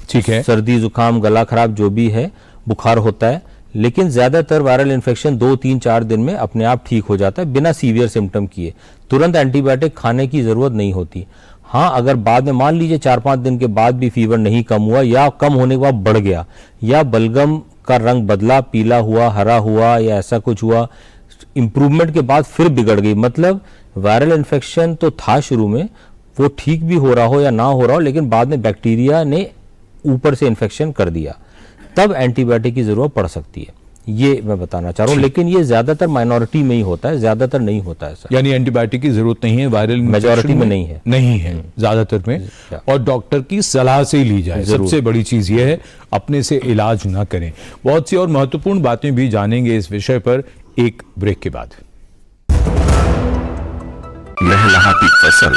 ठीक है, सर्दी जुकाम गला खराब जो भी है, बुखार होता है, लेकिन ज्यादातर वायरल इन्फेक्शन 2-3-4 दिन में अपने आप ठीक हो जाता है बिना सीवियर सिम्टम किए। तुरंत एंटीबायोटिक खाने की जरूरत नहीं होती। हाँ, अगर बाद में मान लीजिए 4-5 दिन के बाद भी फीवर नहीं कम हुआ या कम होने के बाद बढ़ गया या बलगम का रंग बदला, पीला हुआ, हरा हुआ या ऐसा कुछ हुआ, इम्प्रूवमेंट के बाद फिर बिगड़ गई, मतलब वायरल इन्फेक्शन तो था शुरू में, वो ठीक भी हो रहा हो या ना हो रहा हो, लेकिन बाद में बैक्टीरिया ने ऊपर से इन्फेक्शन कर दिया, तब एंटीबायोटिक की जरूरत पड़ सकती है। ये मैं बताना चाह रहा हूँ, लेकिन ये ज्यादातर माइनॉरिटी में ही होता है, ज्यादातर नहीं होता है सर। यानी एंटीबायोटिक की जरूरत नहीं है, वायरल मेजॉरिटी में नहीं है। ज्यादातर में, और डॉक्टर की सलाह से ही ली जाए। सबसे बड़ी चीज ये है, अपने से इलाज ना करें। बहुत सी और महत्वपूर्ण बातें भी जानेंगे इस विषय पर एक ब्रेक के बाद। लहलहाती फसल,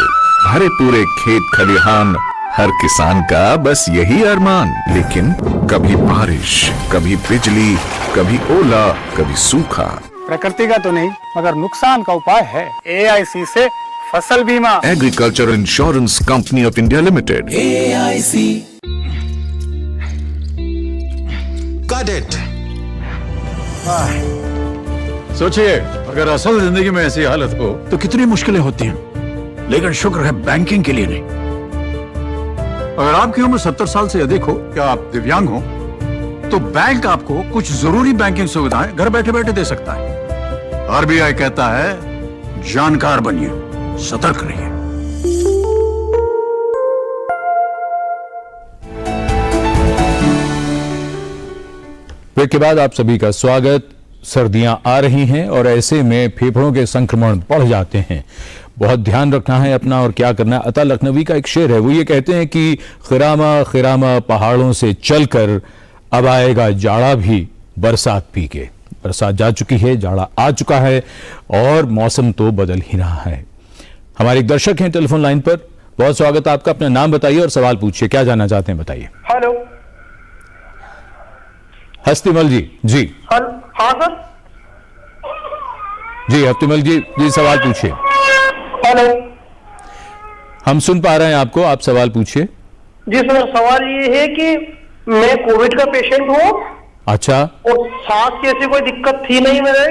भरे पूरे खेत खलिहान, हर किसान का बस यही अरमान। लेकिन कभी बारिश, कभी बिजली, कभी ओला, कभी सूखा। प्रकृति का तो नहीं मगर नुकसान का उपाय है। AIC से फसल बीमा। Agriculture insurance company of India limited. AIC। Got it। सोचिए, अगर असल जिंदगी में ऐसी हालत हो तो कितनी मुश्किलें होती हैं, लेकिन शुक्र है बैंकिंग के लिए नहीं। अगर आपकी उम्र 70 साल से अधिक हो या आप दिव्यांग हो तो बैंक आपको कुछ जरूरी बैंकिंग सुविधाएं घर बैठे बैठे दे सकता है। RBI कहता है, जानकार बनिए, सतर्क रहिए। ब्रेक के बाद आप सभी का स्वागत। सर्दियां आ रही हैं और ऐसे में फेफड़ों के संक्रमण बढ़ जाते हैं। बहुत ध्यान रखना है अपना और क्या करना है। अता लखनवी का एक शेर है, वो ये कहते हैं कि खिरामा खिरामा पहाड़ों से चलकर अब आएगा जाड़ा भी बरसात पी के। बरसात जा चुकी है, जाड़ा आ चुका है और मौसम तो बदल ही रहा है। हमारे एक दर्शक हैं टेलीफोन लाइन पर, बहुत स्वागत आपका। अपना नाम बताइए और सवाल पूछिए, क्या जानना चाहते हैं बताइए। हेलो। हस्तिमल जी। जी हाँ सर। जी हस्तिमल जी, सवाल पूछिए। हेलो। हम सुन पा रहे हैं आपको, आप सवाल पूछिए। जी सर, सवाल ये है कि मैं कोविड का पेशेंट हूँ। अच्छा। और सांस की ऐसी कोई दिक्कत थी नहीं मेरे,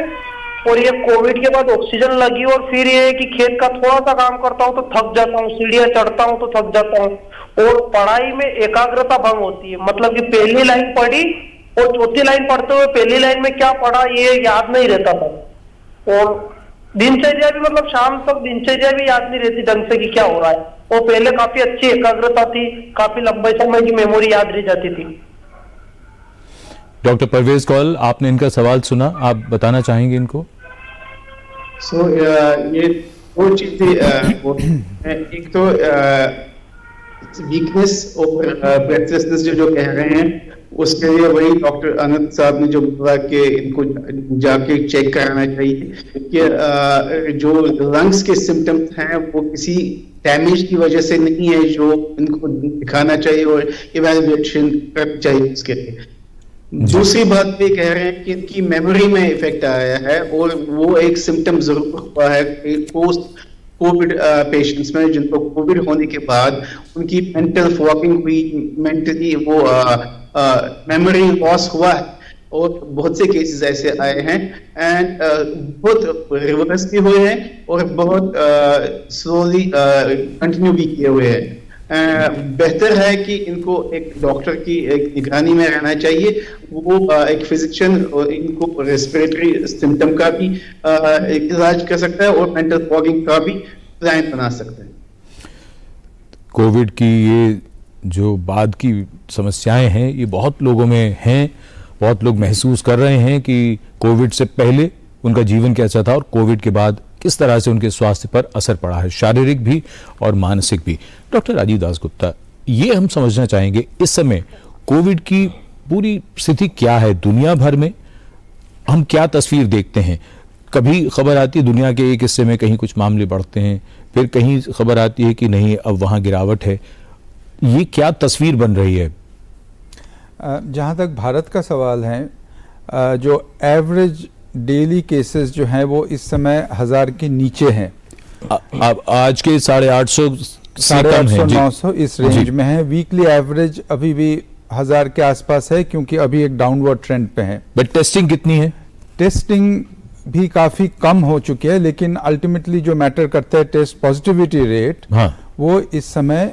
और ये कोविड के बाद ऑक्सीजन लगी, और फिर ये है कि खेत का थोड़ा सा काम करता हूँ तो थक जाता हूँ, सीढ़ियाँ चढ़ता हूँ तो थक जाता हूँ, और पढ़ाई में एकाग्रता भंग होती है। मतलब कि पहली लाइन पढ़ी और चौथी लाइन पढ़ते हुए पहली लाइन में क्या पढ़ा ये याद नहीं रहता था, और दिनचर्या भी, मतलब शाम तक दिनचर्या भी याद नहीं रहती ढंग से कि क्या हो रहा है। और पहले काफी अच्छी एकाग्रता थी, काफी लंबे समय की मेमोरी याद रह जाती थी। डॉक्टर परवेज कौल, आपने इनका सवाल सुना, आप बताना चाहेंगे इनको? ये दो चीजें, एक तो वीकनेस और ब्रेथलेसनेस जो कह रहे हैं, उसके लिए वही डॉक्टर अनंत साहब ने जो बोला कि इनको जाके चेक कराना चाहिए कि जो लंग्स के सिम्टम्स हैं वो किसी डैमेज की वजह से नहीं है, जो इनको दिखाना चाहिए और इवैल्यूएशन करनी चाहिए उसके लिए। दूसरी बात ये कह रहे हैं कि इनकी मेमोरी में इफेक्ट आया है, और वो एक सिम्टम जरूर हुआ है पोस्ट कोविड पेशेंट्स में, जिनको कोविड होने के बाद उनकी मेंटल फॉगिंग हुई, मेंटली वो मेमोरी लॉस हुआ है, और बहुत से केसेस ऐसे आए हैं, एंड बहुत रिवर्स भी हुए हैं और बहुत स्लोली कंटिन्यू भी किए हुए हैं। बेहतर है कि इनको एक डॉक्टर की एक निगरानी में रहना चाहिए, वो एक फिजिशियन और इनको रेस्पिरेटरी सिम्टम का भी इलाज कर सकता है और मेंटल फॉगिंग का भी प्लान बना सकता है। कोविड की ये जो बाद की समस्याएं हैं ये बहुत लोगों में हैं, बहुत लोग महसूस कर रहे हैं कि कोविड से पहले उनका जीवन कैसा था और कोविड के बाद किस तरह से उनके स्वास्थ्य पर असर पड़ा है, शारीरिक भी और मानसिक भी। डॉक्टर राजीव दास गुप्ता, ये हम समझना चाहेंगे इस समय कोविड की पूरी स्थिति क्या है दुनिया भर में, हम क्या तस्वीर देखते हैं? कभी खबर आती है दुनिया के एक हिस्से में कहीं कुछ मामले बढ़ते हैं, फिर कहीं खबर आती है कि नहीं अब वहाँ गिरावट है, ये क्या तस्वीर बन रही है? जहाँ तक भारत का सवाल है, जो एवरेज डेली केसेस जो हैं वो इस समय 1000 के नीचे हैं। अब आज के 850 900 इस रेंज में है। वीकली एवरेज अभी भी 1000 के आसपास है, क्योंकि अभी एक डाउनवर्ड ट्रेंड पे है। बट टेस्टिंग कितनी है? टेस्टिंग भी काफी कम हो चुकी है, लेकिन अल्टीमेटली जो मैटर करता है टेस्ट पॉजिटिविटी रेट, हाँ। वो इस समय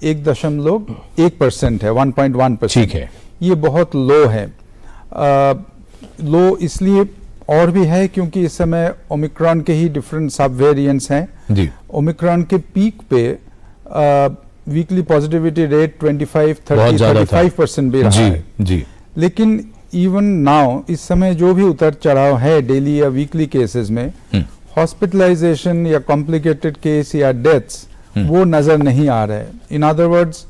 1.1% है, 1.1%। ठीक है। ये बहुत लो है। लो इसलिए और भी है क्योंकि इस समय ओमिक्रॉन के ही डिफरेंट सब वेरिएंट्स हैं जी। ओमिक्रॉन के पीक पे वीकली पॉजिटिविटी रेट 25, 30, ज्यादा था। 35% भी रहा जी है। जी। लेकिन इवन नाउ इस समय जो भी उतर चढ़ाव है डेली या वीकली केसेस में, हॉस्पिटलाइजेशन या कॉम्प्लिकेटेड केस या डेथ्स वो नजर नहीं आ रहे। इन अदर वर्ड्स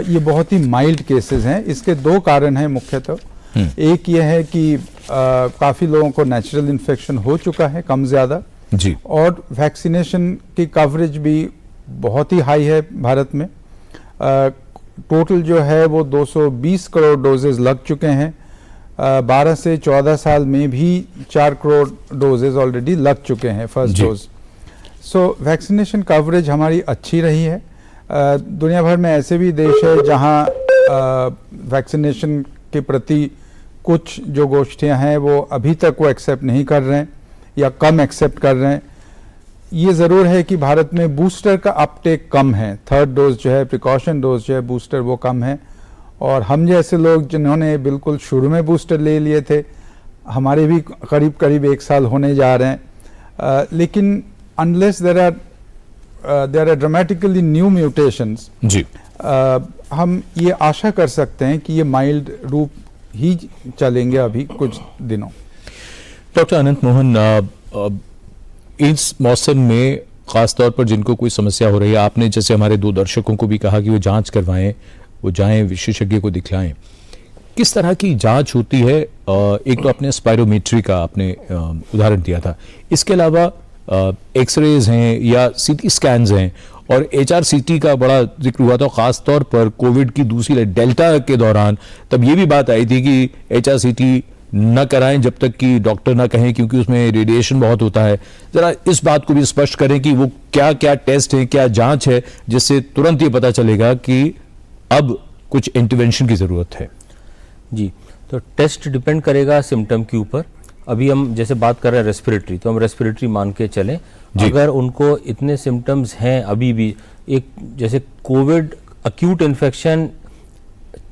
ये बहुत ही माइल्ड केसेस हैं। इसके दो कारण हैं मुख्यतः। एक ये है कि काफी लोगों को नेचुरल इन्फेक्शन हो चुका है कम ज्यादा जी, और वैक्सीनेशन की कवरेज भी बहुत ही हाई है भारत में। टोटल जो है वो 220 करोड़ डोजेज लग चुके हैं। 12 से 14 साल में भी 4 करोड़ डोजेज ऑलरेडी लग चुके हैं first dose. So vaccination coverage हमारी अच्छी रही है। दुनिया भर में ऐसे भी देश है जहां वैक्सीनेशन के प्रति कुछ जो गोष्ठियां हैं वो अभी तक वो एक्सेप्ट नहीं कर रहे हैं या कम एक्सेप्ट कर रहे हैं। ये ज़रूर है कि भारत में बूस्टर का अपटेक कम है। थर्ड डोज जो है, प्रिकॉशन डोज जो है बूस्टर, वो कम है। और हम जैसे लोग जिन्होंने बिल्कुल शुरू में बूस्टर ले लिए थे, हमारे भी करीब करीब 1 साल होने जा रहे हैं। लेकिन unless there are dramatically new mutations जी, हम ये आशा कर सकते हैं कि ये माइल्ड रूप ही चलेंगे अभी कुछ दिनों। डॉक्टर अनंत मोहन, इस मौसम में खास तौर पर जिनको कोई समस्या हो रही है, आपने जैसे हमारे 2 दर्शकों को भी कहा कि वो जांच करवाएं, वो जाएं विशेषज्ञ को दिखलाएं। किस तरह की जांच होती है? एक तो आपने स्पायरोमेट्री का आपने उदाहरण दिया था, इसके अलावा एक्सरेज हैं या सीटी स्कैन्स हैं, और HRCT का बड़ा जिक्र हुआ था खास तौर पर कोविड की दूसरी लहर डेल्टा के दौरान। तब ये भी बात आई थी कि HRCT न कराएं जब तक कि डॉक्टर ना कहें, क्योंकि उसमें रेडिएशन बहुत होता है। जरा इस बात को भी स्पष्ट करें कि वो क्या क्या टेस्ट है, क्या जांच है, जिससे तुरंत ये पता चलेगा कि अब कुछ इंटरवेंशन की जरूरत है। जी, तो टेस्ट डिपेंड करेगा सिम्टम के ऊपर। अभी हम जैसे बात कर रहे हैं रेस्पिरेटरी, तो हम रेस्पिरेटरी मान के चलें। अगर उनको इतने सिम्टम्स हैं अभी भी, एक जैसे कोविड अक्यूट इन्फेक्शन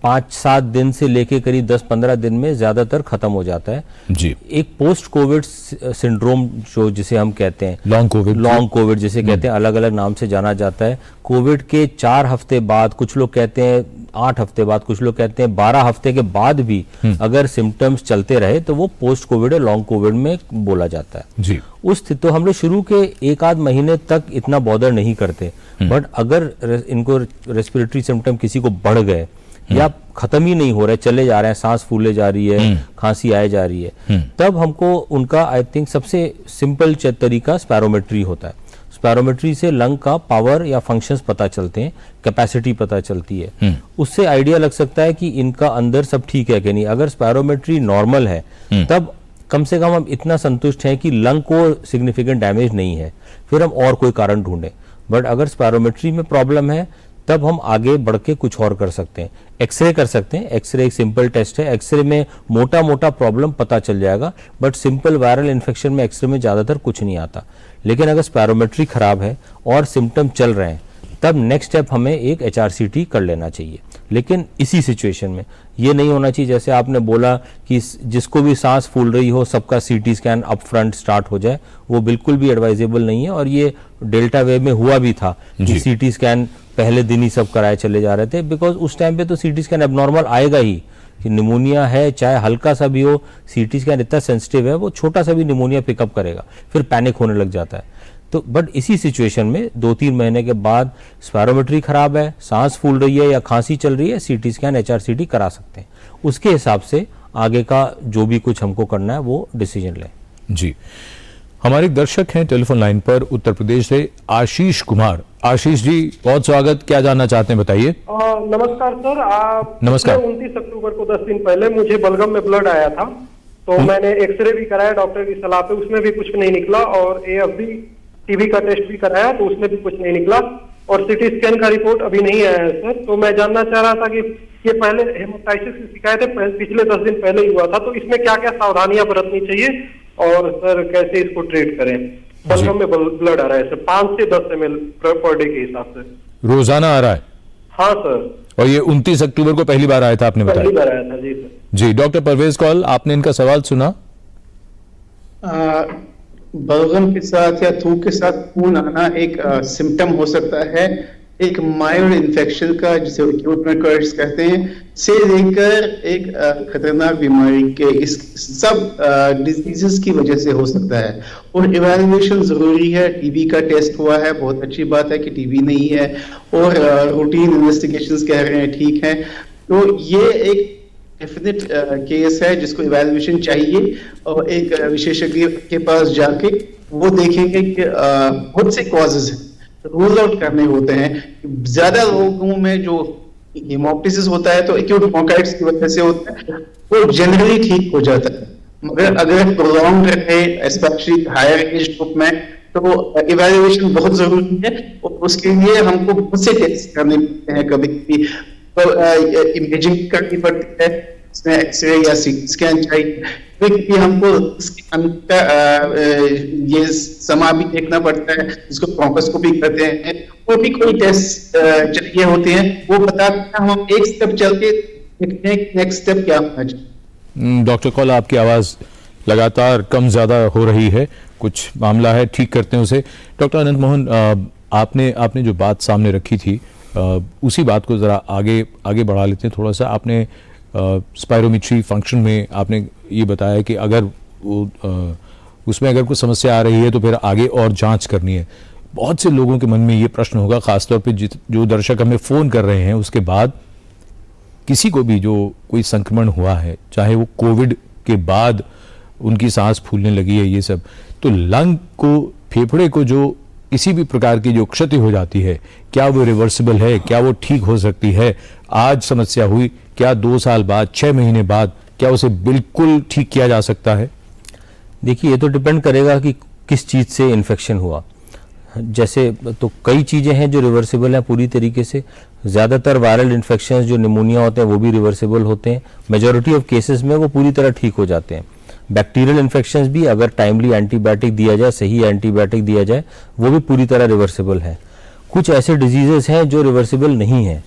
5-7 दिन से लेके करीब 10-15 दिन में ज़्यादातर ख़त्म हो जाता है जी। एक पोस्ट कोविड सिंड्रोम जो जिसे हम कहते हैं लॉन्ग कोविड जिसे कहते हैं, अलग अलग नाम से जाना जाता है। कोविड के 4 हफ्ते बाद, कुछ लोग कहते हैं 8 हफ्ते बाद, कुछ लोग कहते हैं 12 हफ्ते के बाद भी अगर सिम्टम्स चलते रहे तो वो पोस्ट कोविड या लॉन्ग कोविड में बोला जाता है जी। उस तो हम लोग शुरू के 1-8 महीने तक इतना बॉदर नहीं करते, बट अगर इनको रेस्पिरेटरी सिम्टम किसी को बढ़ गए या खत्म ही नहीं हो रहे, चले जा रहे हैं, सांस फूले जा रही है, खांसी आए जा रही है, तब हमको उनका आई थिंक सबसे सिंपल तरीका स्पायरोमेट्री होता है। स्पायरोमेट्री से लंग का पावर या फंक्शंस पता चलते हैं, कैपेसिटी पता चलती है। उससे आइडिया लग सकता है कि इनका अंदर सब ठीक है कि नहीं। अगर स्पायरोमेट्री नॉर्मल है तब कम से कम हम इतना संतुष्ट हैं कि लंग को सिग्निफिकेंट डैमेज नहीं है, फिर हम और कोई कारण ढूंढें। बट अगर स्पायरोमेट्री में प्रॉब्लम है तब हम आगे बढ़ के कुछ और कर सकते हैं। एक्सरे कर सकते हैं। एक्सरे एक सिंपल टेस्ट है, एक्सरे में मोटा मोटा प्रॉब्लम पता चल जाएगा, बट सिंपल वायरल इन्फेक्शन में एक्सरे में ज़्यादातर कुछ नहीं आता। लेकिन अगर स्पायरोमेट्री खराब है और सिम्टम चल रहे हैं तब नेक्स्ट स्टेप हमें एक HRCT कर लेना चाहिए। लेकिन इसी सिचुएशन में ये नहीं होना चाहिए जैसे आपने बोला कि जिसको भी सांस फूल रही हो सबका CT scan up front start हो जाए, वो बिल्कुल भी एडवाइजेबल नहीं है। और ये डेल्टा वेव में हुआ भी था कि CT स्कैन पहले दिन ही सब कराए चले जा रहे थे, बिकॉज उस टाइम पे तो CT स्कैन एबनॉर्मल आएगा ही कि निमोनिया है, चाहे हल्का सा भी हो। CT स्कैन इतना सेंसिटिव है, वो छोटा सा भी निमोनिया पिकअप करेगा, फिर पैनिक होने लग जाता है। तो बट इसी सिचुएशन में 2-3 महीने के बाद स्पायरोमेट्री खराब है, सांस फूल रही है या खांसी चल रही है, CT स्कैन HRCT करा सकते हैं। उसके हिसाब से आगे का जो भी कुछ हमको करना है वो डिसीजन लें। जी, हमारे एक दर्शक हैं टेलीफोन लाइन पर उत्तर प्रदेश से, आशीष कुमार। आशीष जी, बहुत स्वागत। क्या जानना चाहते हैं, बताइए। नमस्कार सर। नमस्कार। 29 अक्टूबर को 10 दिन पहले मुझे बलगम में ब्लड आया था, तो मैंने एक्सरे भी कराया डॉक्टर की सलाह पे, उसमें भी कुछ नहीं निकला। और AFB TB का टेस्ट भी कराया तो उसमें भी कुछ नहीं निकला। और CT स्कैन का रिपोर्ट अभी नहीं आया है सर। तो मैं जानना चाह रहा था कि ये पहले हेपेटाइटिस की शिकायत है पिछले 10 दिन पहले ही हुआ था, तो इसमें क्या क्या सावधानियां बरतनी चाहिए और सर कैसे इसको ट्रीट करें। बलगम में ब्लड आ रहा है सर, 5 से 10 ml पर डे के हिसाब से। रोजाना आ रहा है? हाँ सर। और ये 29 अक्टूबर को पहली बार आया था आपने बताया? पहली बार आया था जी सर। जी डॉक्टर परवेज कौल, आपने इनका सवाल सुना? बलगम के साथ या थूक के साथ खून आना एक सिम्टम हो सकता है एक माइल्ड इन्फेक्शन का, जिसे एक्यूट म्योकार्डिटिस कहते हैं, से लेकर एक खतरनाक बीमारी के, इस सब डिजीजेस की वजह से हो सकता है। और इवैल्यूएशन जरूरी है। टीबी का टेस्ट हुआ है, बहुत अच्छी बात है कि टीबी नहीं है, और रूटीन इन्वेस्टिगेशंस कह रहे हैं ठीक है। तो ये एक डेफिनेट केस है जिसको इवैल्यूएशन चाहिए, और एक विशेषज्ञ के पास जाके वो देखेंगे कि बहुत से कॉजेज हैं, रूल आउट करने होते हैं। ज्यादा लोगों में जो हेमोप्टिसिस होता है तो एक्यूट ब्रोंकाइटिस की वजह से होता है, वो जनरली ठीक हो जाता है। मगर अगर प्रोलॉन्ग रहे, स्पेशली हायर एज ग्रुप में, तो इवैल्यूएशन बहुत जरूरी है, और उसके लिए हमको बहुत से टेस्ट करने पड़ते हैं। कभी कभी इमेजिंग करनी पड़ती है, इसमें एक्सरे या सीटी स्कैन चाहिए, क्योंकि हमको ये समा भी देखना पड़ता है, जिसको ब्रोंकोस्कोपी कहते हैं। वो भी कोई टेस्ट चाहिए होते हैं, वो बताते हैं, हम एक स्टेप चल के देखते हैं कि नेक्स्ट स्टेप क्या होना चाहिए। डॉक्टर कौल, आपकी आवाज लगातार कम ज्यादा हो रही है, कुछ मामला है, ठीक करते हैं उसे। डॉक्टर अनंत मोहन, आपने जो बात सामने रखी थी, उसी बात को जरा आगे बढ़ा लेते हैं थोड़ा सा। आपने स्पायरोमेट्री फंक्शन में आपने ये बताया कि अगर उसमें अगर कुछ समस्या आ रही है तो फिर आगे और जांच करनी है। बहुत से लोगों के मन में ये प्रश्न होगा, खासतौर पे जो दर्शक हमें फ़ोन कर रहे हैं, उसके बाद किसी को भी जो कोई संक्रमण हुआ है, चाहे वो कोविड के बाद उनकी सांस फूलने लगी है, ये सब, तो लंग को, फेफड़े को जो किसी भी प्रकार की जो क्षति हो जाती है, क्या वो रिवर्सिबल है? क्या वो ठीक हो सकती है? आज समस्या हुई, क्या 2 साल बाद, 6 महीने बाद, क्या उसे बिल्कुल ठीक किया जा सकता है? देखिए, ये तो डिपेंड करेगा कि किस चीज़ से इन्फेक्शन हुआ। जैसे तो कई चीज़ें हैं जो रिवर्सिबल हैं पूरी तरीके से। ज़्यादातर वायरल इन्फेक्शंस जो निमोनिया होते हैं वो भी रिवर्सिबल होते हैं। मेजॉरिटी ऑफ केसेस में वो पूरी तरह ठीक हो जाते हैं। बैक्टीरियल इन्फेक्शंस भी अगर टाइमली एंटीबायोटिक दिया जाए, सही एंटीबायोटिक दिया जाए, वो भी पूरी तरह रिवर्सिबल है। कुछ ऐसे डिजीजेस हैं जो रिवर्सिबल नहीं हैं,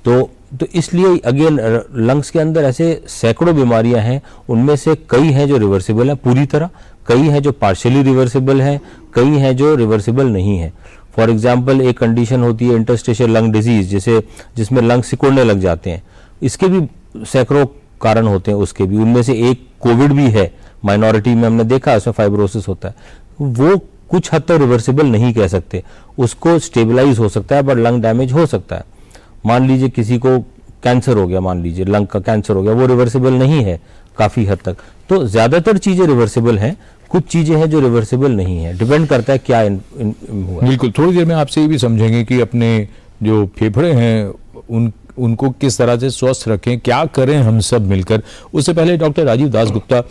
तो इसलिए अगेन लंग्स के अंदर ऐसे सैकड़ों बीमारियां हैं, उनमें से कई हैं जो रिवर्सिबल हैं पूरी तरह, कई हैं जो पार्शियली रिवर्सिबल हैं, कई हैं जो रिवर्सिबल नहीं है। फॉर एग्जांपल, एक कंडीशन होती है इंटरस्टिशियल लंग डिजीज, जिसमें लंग सिकुड़ने लग जाते हैं। इसके भी सैकड़ों कारण होते हैं, उसके भी, उनमें से एक कोविड भी है, माइनॉरिटी में हमने देखा, उसमें फाइब्रोसिस होता है। वो कुछ हद तक रिवर्सिबल नहीं कह सकते, उसको स्टेबलाइज हो सकता है, बट लंग डैमेज हो सकता है। मान लीजिए किसी को कैंसर हो गया, मान लीजिए लंग का कैंसर हो गया, वो रिवर्सिबल नहीं है काफी हद तक। तो ज्यादातर चीजें रिवर्सिबल हैं, कुछ चीजें हैं जो रिवर्सिबल नहीं है, डिपेंड करता है क्या हुआ। बिल्कुल, थोड़ी देर में आपसे ये भी समझेंगे कि अपने जो फेफड़े हैं उनको किस तरह से स्वस्थ रखें, क्या करें हम सब मिलकर। उससे पहले डॉक्टर राजीव दासगुप्ता,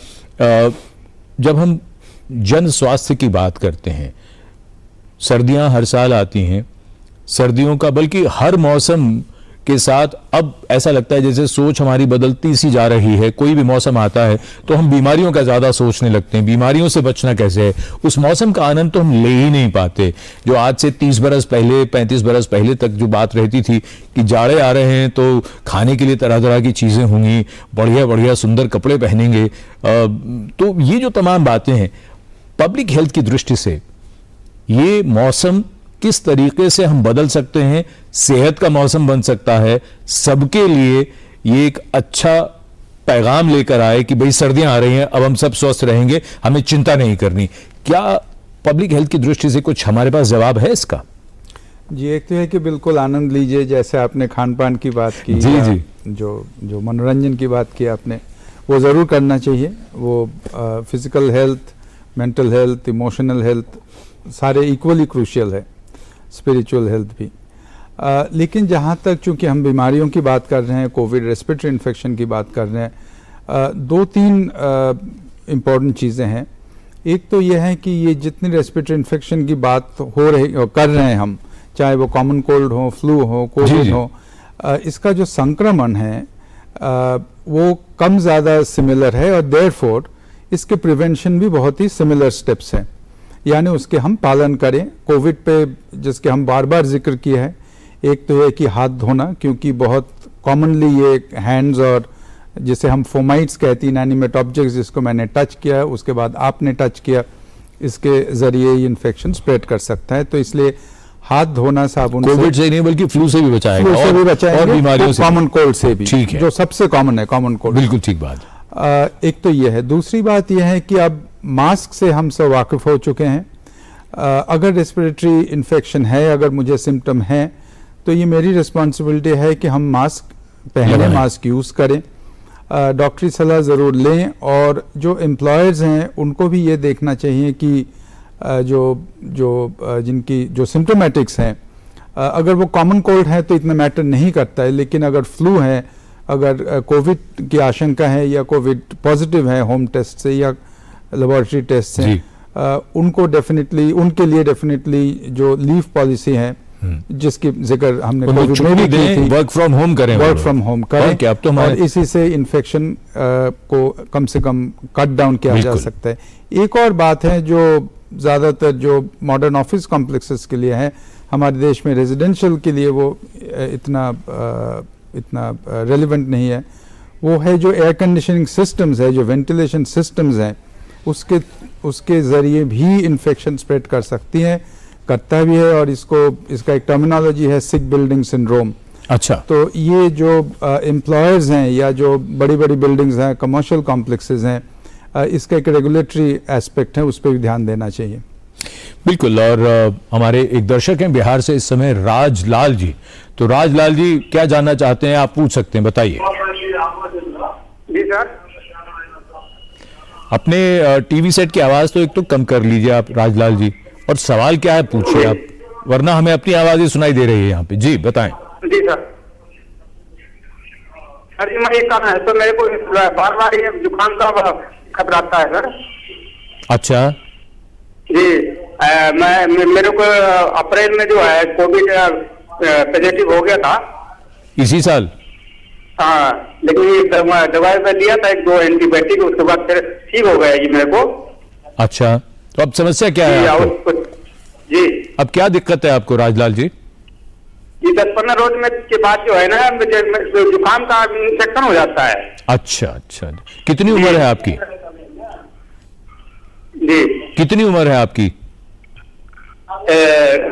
जब हम जन स्वास्थ्य की बात करते हैं, सर्दियां हर साल आती हैं, सर्दियों का, बल्कि हर मौसम के साथ अब ऐसा लगता है जैसे सोच हमारी बदलती सी जा रही है। कोई भी मौसम आता है तो हम बीमारियों का ज्यादा सोचने लगते हैं, बीमारियों से बचना कैसे है, उस मौसम का आनंद तो हम ले ही नहीं पाते। जो आज से 30 बरस पहले, 35 बरस पहले तक जो बात रहती थी कि जाड़े आ रहे हैं तो खाने के लिए तरह तरह की चीजें होंगी, बढ़िया बढ़िया सुंदर कपड़े पहनेंगे, तो ये जो तमाम बातें हैं, पब्लिक हेल्थ की दृष्टि से ये मौसम किस तरीके से हम बदल सकते हैं, सेहत का मौसम बन सकता है, सबके लिए ये एक अच्छा पैगाम लेकर आए कि भाई सर्दियां आ रही हैं, अब हम सब स्वस्थ रहेंगे, हमें चिंता नहीं करनी। क्या पब्लिक हेल्थ की दृष्टि से कुछ हमारे पास जवाब है इसका? जी, एक तो है कि बिल्कुल आनंद लीजिए, जैसे आपने खान पान की बात की, जी, जो मनोरंजन की बात की आपने, वो ज़रूर करना चाहिए। वो physical health, mental health, emotional health सारे इक्वली क्रूशियल है, स्पिरिचुअल हेल्थ भी। लेकिन जहाँ तक, चूँकि हम बीमारियों की बात कर रहे हैं, कोविड रेस्पिरेटरी इन्फेक्शन की बात कर रहे हैं, 2-3 इम्पॉर्टेंट चीज़ें हैं। एक तो यह है कि ये जितनी रेस्पिरेटरी इन्फेक्शन की बात कर रहे हैं हम, चाहे वो कॉमन कोल्ड हो, फ्लू हो, कोविड हो, इसका जो संक्रमण है वो कम ज़्यादा सिमिलर है, और देयरफॉर इसके प्रिवेंशन भी बहुत ही सिमिलर स्टेप्स हैं। यानी उसके हम पालन करें। कोविड पे जिसके हम बार बार जिक्र किए हैं, एक तो है कि हाथ धोना, क्योंकि बहुत कॉमनली ये हैंड्स और जिसे हम फोमाइट्स कहती हैं, इनएनिमेट ऑब्जेक्ट्स, जिसको मैंने टच किया उसके बाद आपने टच किया, इसके जरिए ये इन्फेक्शन स्प्रेड कर सकता है। तो इसलिए हाथ धोना साबुन कोविड से नहीं बल्कि फ्लू से भी बचाएगा, फ्लू से भी बचाएंगे, और बीमारियों से, कॉमन कोल्ड से भी, ठीक है, जो सबसे कॉमन है कॉमन कोल्ड। बिल्कुल ठीक बात। एक तो ये है। दूसरी बात यह है कि अब मास्क से हम सब वाकिफ हो चुके हैं। अगर रेस्पिरेटरी इन्फेक्शन है, अगर मुझे सिम्टम है, तो ये मेरी रिस्पॉन्सिबिलिटी है कि हम मास्क पहने, मास्क यूज़ करें, डॉक्टरी सलाह ज़रूर लें। और जो एम्प्लॉयर्स हैं उनको भी ये देखना चाहिए कि जिनकी जो सिम्टोमेटिक्स हैं, अगर वो कॉमन कोल्ड है तो इतना मैटर नहीं करता है, लेकिन अगर फ्लू है, अगर कोविड की आशंका है या कोविड पॉजिटिव है होम टेस्ट से या लेबोरेटरी टेस्ट से, उनको डेफिनेटली, उनके लिए डेफिनेटली जो लीव पॉलिसी है जिसकी जिक्र हमने कोविड में भी की थी, वर्क फ्रॉम होम करें, वर्क फ्रॉम होम करें, क्या अब तो और इसी से इन्फेक्शन को कम से कम कट डाउन किया जा सकता है। एक और बात है जो ज़्यादातर जो मॉडर्न ऑफिस कॉम्प्लेक्सेस के लिए है, हमारे देश में रेजिडेंशियल के लिए वो इतना रेलिवेंट नहीं है, वो है जो एयर कंडीशनिंग सिस्टम्स है, जो वेंटिलेशन सिस्टम्स हैं, उसके ज़रिए भी इन्फेक्शन स्प्रेड कर सकती हैं, करता भी है। और इसका एक टर्मिनोलॉजी है सिक बिल्डिंग सिंड्रोम। अच्छा, तो ये जो एम्प्लॉयर्स हैं या जो बड़ी बड़ी बिल्डिंग्स हैं, कमर्शियल कॉम्प्लेक्सेस हैं, इसका एक रेगुलेटरी एस्पेक्ट है, उस पर भी ध्यान देना चाहिए। बिल्कुल। और हमारे एक दर्शक हैं बिहार से इस समय, राजलाल जी। तो राजलाल जी क्या जानना चाहते हैं, आप पूछ सकते हैं, बताइए। जी सर। अपने टीवी सेट की आवाज तो एक तो कम कर लीजिए आप राजलाल जी, और सवाल क्या है पूछिए आप, वरना हमें अपनी आवाज ही सुनाई दे रही है यहाँ पे। जी बताएं। जी सर। सर जी मैं ये कहना है, तो मेरे को बार बार ये जुकाम का खतराता है सर। अच्छा जी, मेरे को अप्रैल में जो है कोविड पॉजिटिव हो गया था इसी साल। हाँ, लेकिन ये दवाई मैं लिया था, 1-2 एंटीबायोटिक, उसके बाद फिर ठीक हो गया जी मेरे को। अच्छा, तो अब समस्या क्या है आपको? जी अब क्या दिक्कत है आपको राजलाल जी? ये 10-15 रोज में के बाद जो है ना, जुकाम का इन्फेक्शन हो जाता है। अच्छा अच्छा, कितनी उम्र है आपकी? जी, कितनी उम्र है आपकी?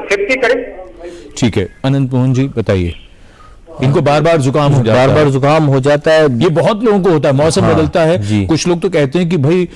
50 करीब। ठीक है, अनंत मोहन जी बताइए। इनको बार बार जुकाम हो जाता है, बार बार जुकाम हो जाता है, ये बहुत लोगों को होता है, मौसम बदलता है। कुछ लोग तो कहते हैं कि भाई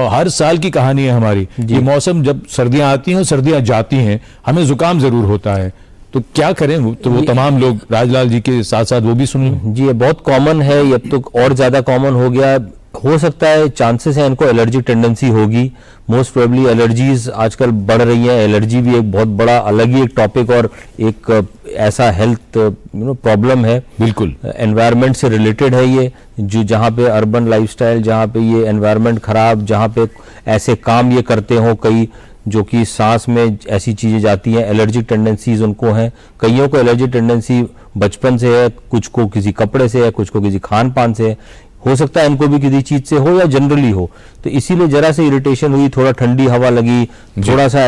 हर साल की कहानी है हमारी, ये मौसम जब सर्दियां आती हैं और सर्दियां जाती हैं हमें जुकाम जरूर होता है, तो क्या करें? तो वो तमाम लोग राजलाल जी के साथ साथ वो भी सुन लें। जी, ये बहुत कॉमन है, ये अब तो और ज्यादा कॉमन हो गया। हो सकता है, चांसेस है इनको एलर्जी टेंडेंसी होगी, मोस्ट प्रोबेबली एलर्जीज आजकल बढ़ रही हैं। एलर्जी भी एक बहुत बड़ा अलग ही एक टॉपिक और एक ऐसा हेल्थ प्रॉब्लम है, बिल्कुल एनवायरनमेंट से रिलेटेड है ये, जो जहाँ पे अर्बन लाइफस्टाइल, जहाँ पे ये एनवायरनमेंट खराब, जहाँ पे ऐसे काम ये करते हो कई जो कि सांस में ऐसी चीजें जाती हैं, एलर्जी टेंडेंसीज उनको हैं। कईयों को एलर्जी टेंडेंसी बचपन से है, कुछ को किसी कपड़े से है, कुछ को किसी खान पान से है, हो सकता है इनको भी किसी चीज से हो या जनरली हो। तो इसीलिए जरा से इरिटेशन हुई, थोड़ा ठंडी हवा लगी, थोड़ा सा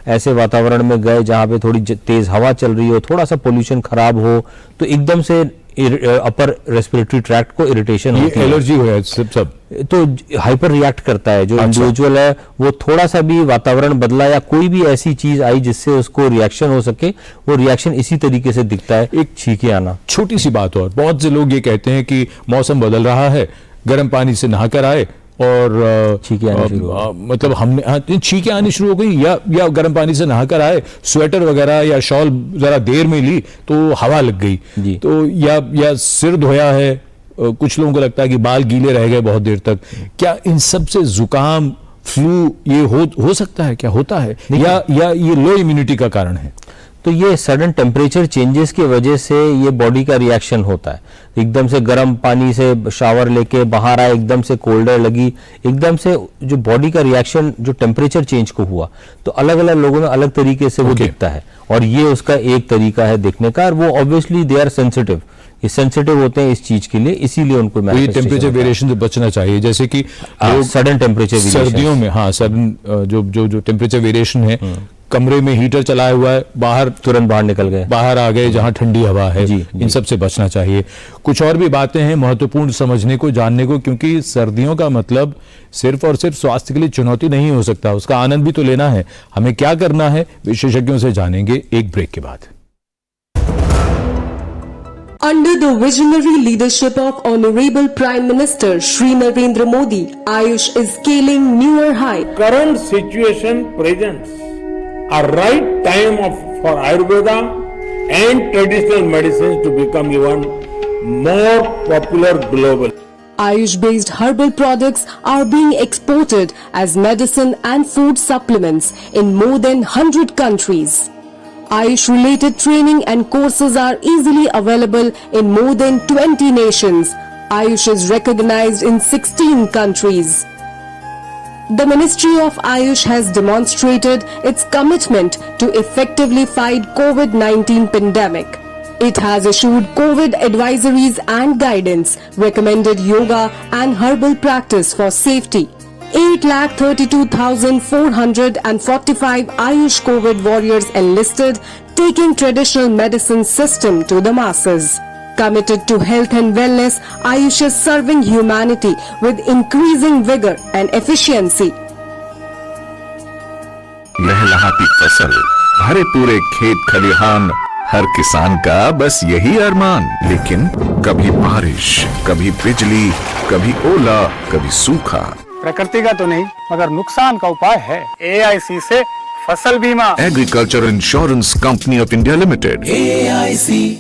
ऐसे वातावरण में गए जहाँ पे थोड़ी तेज हवा चल रही हो, थोड़ा सा पोल्यूशन खराब हो, तो एकदम से अपर रेस्पिरेटरी ट्रैक्ट को इरिटेशन होती है, एलर्जी हो सब तो हाइपर रिएक्ट करता है। जो इंडिविजुअल है वो थोड़ा सा भी वातावरण बदला या कोई भी ऐसी चीज आई जिससे उसको रिएक्शन हो सके, वो रिएक्शन इसी तरीके से दिखता है, एक छींके आना। छोटी सी बात और, बहुत से लोग ये कहते हैं कि मौसम बदल रहा है, गर्म पानी से नहाकर आए और छींके आनी शुरू हो गई, मतलब हमने छींके आनी शुरू हो गई, या गर्म पानी से नहाकर आए, स्वेटर वगैरह या शॉल जरा देर में ली तो हवा लग गई, तो या सिर धोया है, कुछ लोगों को लगता है कि बाल गीले रह गए बहुत देर तक, क्या इन सब से जुकाम फ्लू ये हो सकता है, क्या होता है, या ये लो इम्यूनिटी का कारण है? तो ये सडन टेम्परेचर चेंजेस की वजह से ये बॉडी का रिएक्शन होता है। एकदम से गर्म पानी से शावर लेके बाहर आए, एकदम से कोल्डर लगी, एकदम से जो बॉडी का रिएक्शन जो टेम्परेचर चेंज को हुआ, तो अलग अलग लोगों में अलग तरीके से वो दिखता है, और ये उसका एक तरीका है दिखने का। और वो ऑब्वियसली दे आर सेंसिटिव, ये सेंसिटिव होते हैं इस चीज के लिए, इसीलिए उनको ये टेम्परेचर वेरिएशन से बचना चाहिए, जैसे कि सडन टेम्परेचर सर्दियों में, हाँ सडन जो टेम्परेचर वेरिएशन है, कमरे में हीटर चलाया हुआ है, बाहर तुरंत बाहर निकल गए, बाहर आ गए जहां ठंडी हवा है, जी। इन सब से बचना चाहिए। कुछ और भी बातें हैं महत्वपूर्ण समझने को, जानने को, क्योंकि सर्दियों का मतलब सिर्फ और सिर्फ स्वास्थ्य के लिए चुनौती नहीं हो सकता, उसका आनंद भी तो लेना है। हमें क्या करना है विशेषज्ञों से जानेंगे एक ब्रेक के बाद। Under the visionary leadership of Honorable Prime Minister Shri Narendra Modi, Ayush is scaling newer heights. Current situation presents a right time for Ayurveda and traditional medicines to become even more popular globally. Ayush-based herbal products are being exported as medicine and food supplements in more than 100 countries. Ayush-related training and courses are easily available in more than 20 nations. Ayush is recognized in 16 countries. The Ministry of Ayush has demonstrated its commitment to effectively fight COVID-19 pandemic. It has issued COVID advisories and guidance, recommended yoga and herbal practice for safety. 8,32,445 Ayush COVID warriors enlisted, taking traditional medicine system to the masses. Committed to health and wellness, Ayush is serving humanity with increasing vigor and efficiency. लहलहाती फसल, भरे पूरे खेत खलिहान, हर किसान का बस यही अरमान। लेकिन कभी बारिश, कभी बिजली, कभी ओला, कभी सूखा। प्रकृति का तो नहीं, मगर नुकसान का उपाय है। AIC से फसल बीमा। Agriculture insurance company of India limited, AIC।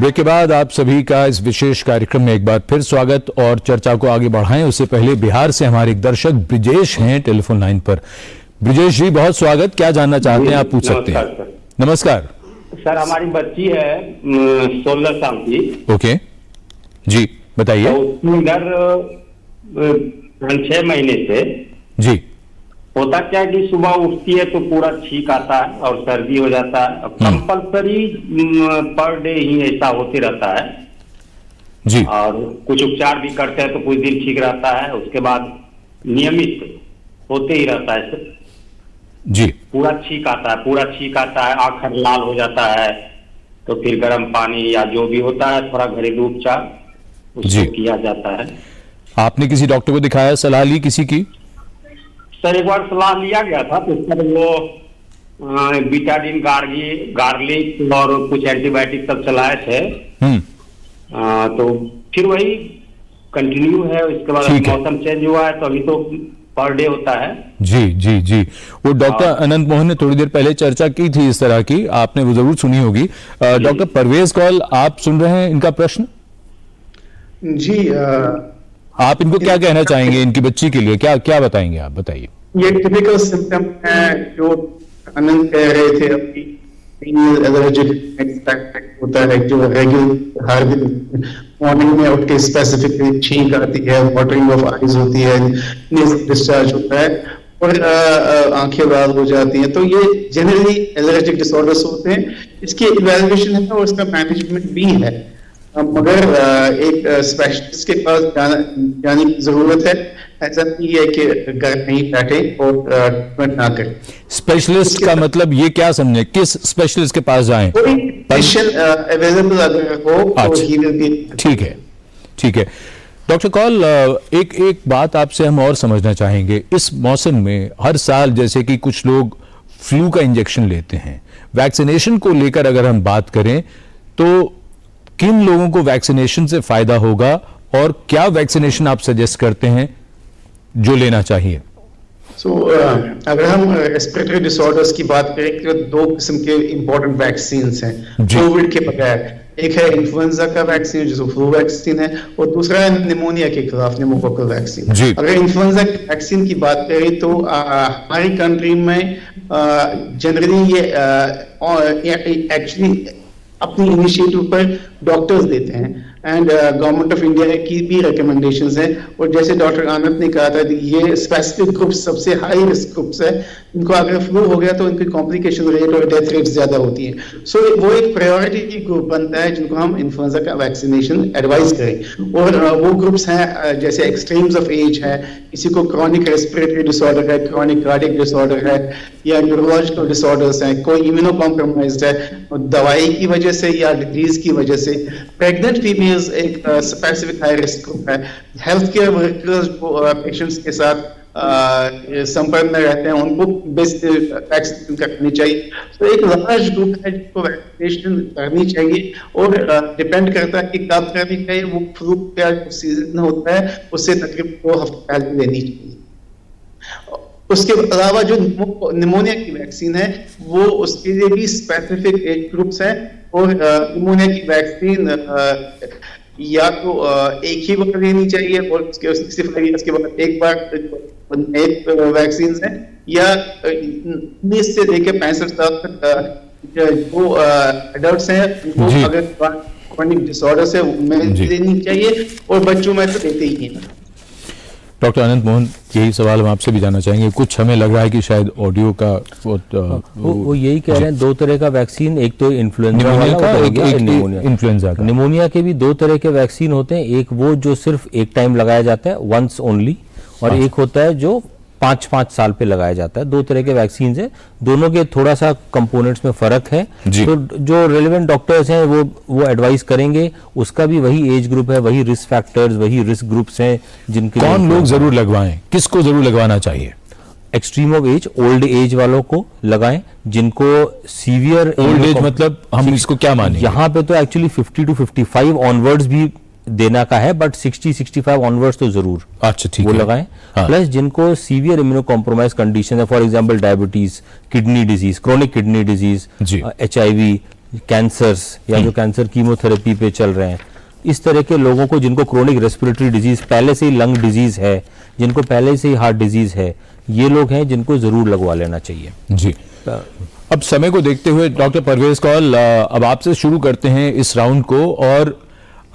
Break के बाद आप सभी का इस विशेष कार्यक्रम में एक बार फिर स्वागत, और चर्चा को आगे बढ़ाएं उससे पहले बिहार से हमारे एक दर्शक ब्रिजेश हैं टेलीफोन लाइन पर। ब्रिजेश जी, बहुत स्वागत, क्या जानना चाहते हैं आप पूछ सकते हैं। नमस्कार सर, हमारी बच्ची है 16 साल की। ओके जी, बताइए। तो इधर 6 महीने से जी होता क्या है कि सुबह उठती है तो पूरा छींक आता है और सर्दी हो जाता है। कंपल्सरी पर डे ही ऐसा होते रहता है जी, और कुछ उपचार भी करते हैं तो कुछ दिन ठीक रहता है, उसके बाद नियमित होते ही रहता है जी। पूरा छींक आता है, आंख लाल हो जाता है, तो फिर गर्म पानी या जो भी होता है थोड़ा घरेलू उपचार उसको किया जाता है। आपने किसी डॉक्टर को दिखाया, सलाह ली किसी की? सर एक बार सलाह लिया गया था, तो सर वो बीटाडिन, गार्लिक और कुछ एंटीबायोटिक सब चलाए थे। तो फिर वही कंटिन्यू है। उसके बाद मौसम चेंज हुआ है तो अभी तो पर डे होता है। जी जी जी, वो डॉक्टर अनंत मोहन ने थोड़ी देर पहले चर्चा की थी इस तरह की, आपने वो जरूर सुनी होगी। डॉक्टर परवेज कौल, आप सुन रहे हैं इनका प्रश्न? जी, आप इनको क्या कहना चाहेंगे, इनकी बच्ची के लिए क्या बताएंगे आप, बताइए। ये टिपिकल सिम्टम है जो अनंत कह रहे थे, अपनी एलर्जिक होता है जो रेगुलर हर दिन मॉर्निंग में उठ के स्पेसिफिकली छींक आती है, वाटरिंग ऑफ आईज होती है, डिस्चार्ज होता है और आंखें लाल हो जाती हैं। तो ये जनरली एलर्जिक डिसऑर्डर्स होते हैं। इसकी इवैल्यूएशन है और इसका मैनेजमेंट भी है, मगर एक स्पेशलिस्ट के पास जाने की जरूरत है। ऐसा नहीं है कि घर नहीं बैठे और ट्रीटमेंट ना करें। स्पेशलिस्ट का मतलब ये क्या समझे, किस स्पेशलिस्ट के पास जाएं? कोई पेशेंट अवेलेबल अगर हो तो ही विल बी। ठीक है डॉक्टर कौल, एक बात आपसे हम और समझना चाहेंगे। इस मौसम में हर साल जैसे कि कुछ लोग फ्लू का इंजेक्शन लेते हैं, वैक्सीनेशन को लेकर अगर हम बात करें तो किन लोगों को वैक्सीनेशन से फायदा होगा और क्या वैक्सीनेशन आप सजेस्ट करते हैं जो लेना चाहिए? अगर हम रेस्पिरेटरी डिसऑर्डर्स की बात करें तो 2 किस्म के इंपॉर्टेंट वैक्सीन हैं कोविड के बगैर। एक है इन्फ्लुएंजा का वैक्सीन जो फ्लू वैक्सीन है, और दूसरा है निमोनिया के खिलाफ निमोकोकल वैक्सीन। अगर इन्फ्लुएंजा की वैक्सीन की बात करें तो हमारी कंट्री में जनरली ये एक्चुअली अपनी इनिशिएटिव पर डॉक्टर्स देते हैं, एंड गवर्नमेंट ऑफ इंडिया की भी रिकमेंडेशंस हैं। और जैसे डॉक्टर आनंद ने कहा था, ये स्पेसिफिक ग्रुप्स सबसे हाई रिस्क ग्रुप्स है, इनको अगर फ्लू हो गया तो इनकी कॉम्प्लिकेशन रेट और डेथ रेट ज्यादा होती है। सो वो एक प्रायोरिटी ग्रुप बनता है जिनको हम इन्फ्लुएंजा का वैक्सीनेशन एडवाइज करें। और वो ग्रुप्स हैं जैसे एक्सट्रीम्स ऑफ एज है, किसी को क्रॉनिक रेस्पिरेटरी डिसऑर्डर है, क्रॉनिक कार्डियक डिसऑर्डर है, या न्यूरोलॉजिकल डिसऑर्डर्स हैं, कोई इम्यूनो कॉम्प्रोमाइज्ड है दवाई की वजह से या डिजीज की वजह से। प्रेग्नेंट फीमेल्स एक स्पेसिफिक हाई रिस्क ग्रुप है। हेल्थ केयर वर्कर्स पेशेंट्स के साथ संपर्क में रहते हैं, उनको वैक्सीनेशन करनी चाहिए। तो एक लार्ज ग्रुप है जिसको वैक्सीनेशन करनी चाहिए, और डिपेंड करता है कि कब करनी चाहिए। वो फ्लू का सीजन होता है उससे तकरीबन 2 हफ्ते पहले लेनी चाहिए। उसके अलावा जो निमोनिया की वैक्सीन है वो उसके लिए भी स्पेसिफिक एज ग्रुप्स हैं, और निमोनिया की वैक्सीन या तो एक ही बार लेनी चाहिए और उसके 65 ईयर्स के बाद एक बार एक वैक्सीन है, या 19 से लेकर 65 साल तक जो एडल्ट्स हैं उनको अगर क्रॉनिक डिसऑर्डर्स है उनमें लेनी चाहिए, और बच्चों में तो देते ही हैं। डॉक्टर अनंत मोहन, यही सवाल हम आपसे भी जानना चाहेंगे। कुछ हमें लग रहा है कि शायद ऑडियो का वो यही कह रहे हैं, 2 तरह का वैक्सीन, एक तो इन्फ्लुएंजा का, एक इन्फ्लुएंजा का। निमोनिया के भी 2 तरह के वैक्सीन होते हैं, एक वो जो सिर्फ एक टाइम लगाया जाता है, वंस ओनली, और एक होता है जो 5-5 साल पे लगाया जाता है। 2 तरह के वैक्सीन है, दोनों के थोड़ा सा कंपोनेंट्स में फर्क है। तो जो रेलेवेंट डॉक्टर्स हैं वो एडवाइस करेंगे। उसका भी वही एज ग्रुप है, वही रिस्क फैक्टर्स, वही रिस्क ग्रुप्स हैं जिनके कौन लोग जरूर लगवाएं, किसको जरूर लगवाना चाहिए? Extreme of age, old age वालों को लगाएं, जिनको सीवियर ओल्ड एज मतलब हम इसको क्या माने? यहाँ पे तो एक्चुअली 50 to 55 ऑनवर्ड्स भी देना का है, बट 60-65 ऑनवर्ड्स तो जरूर वो लगाएं। प्लस जिनको सीवियर इम्यूनो कॉम्प्रोमाइज कंडीशन है, for example diabetes, kidney disease, chronic kidney disease, HIV, cancers, या जो कैंसर कीमोथेरेपी पे चल रहे हैं, इस तरह के लोगों को, जिनको क्रोनिक रेस्पिरेटरी डिजीज, पहले से ही लंग डिजीज है, जिनको पहले से ही हार्ट डिजीज है, ये लोग हैं जिनको जरूर लगवा लेना चाहिए। जी, अब समय को देखते हुए डॉक्टर परवेज कौल, अब आपसे शुरू करते हैं इस राउंड को, और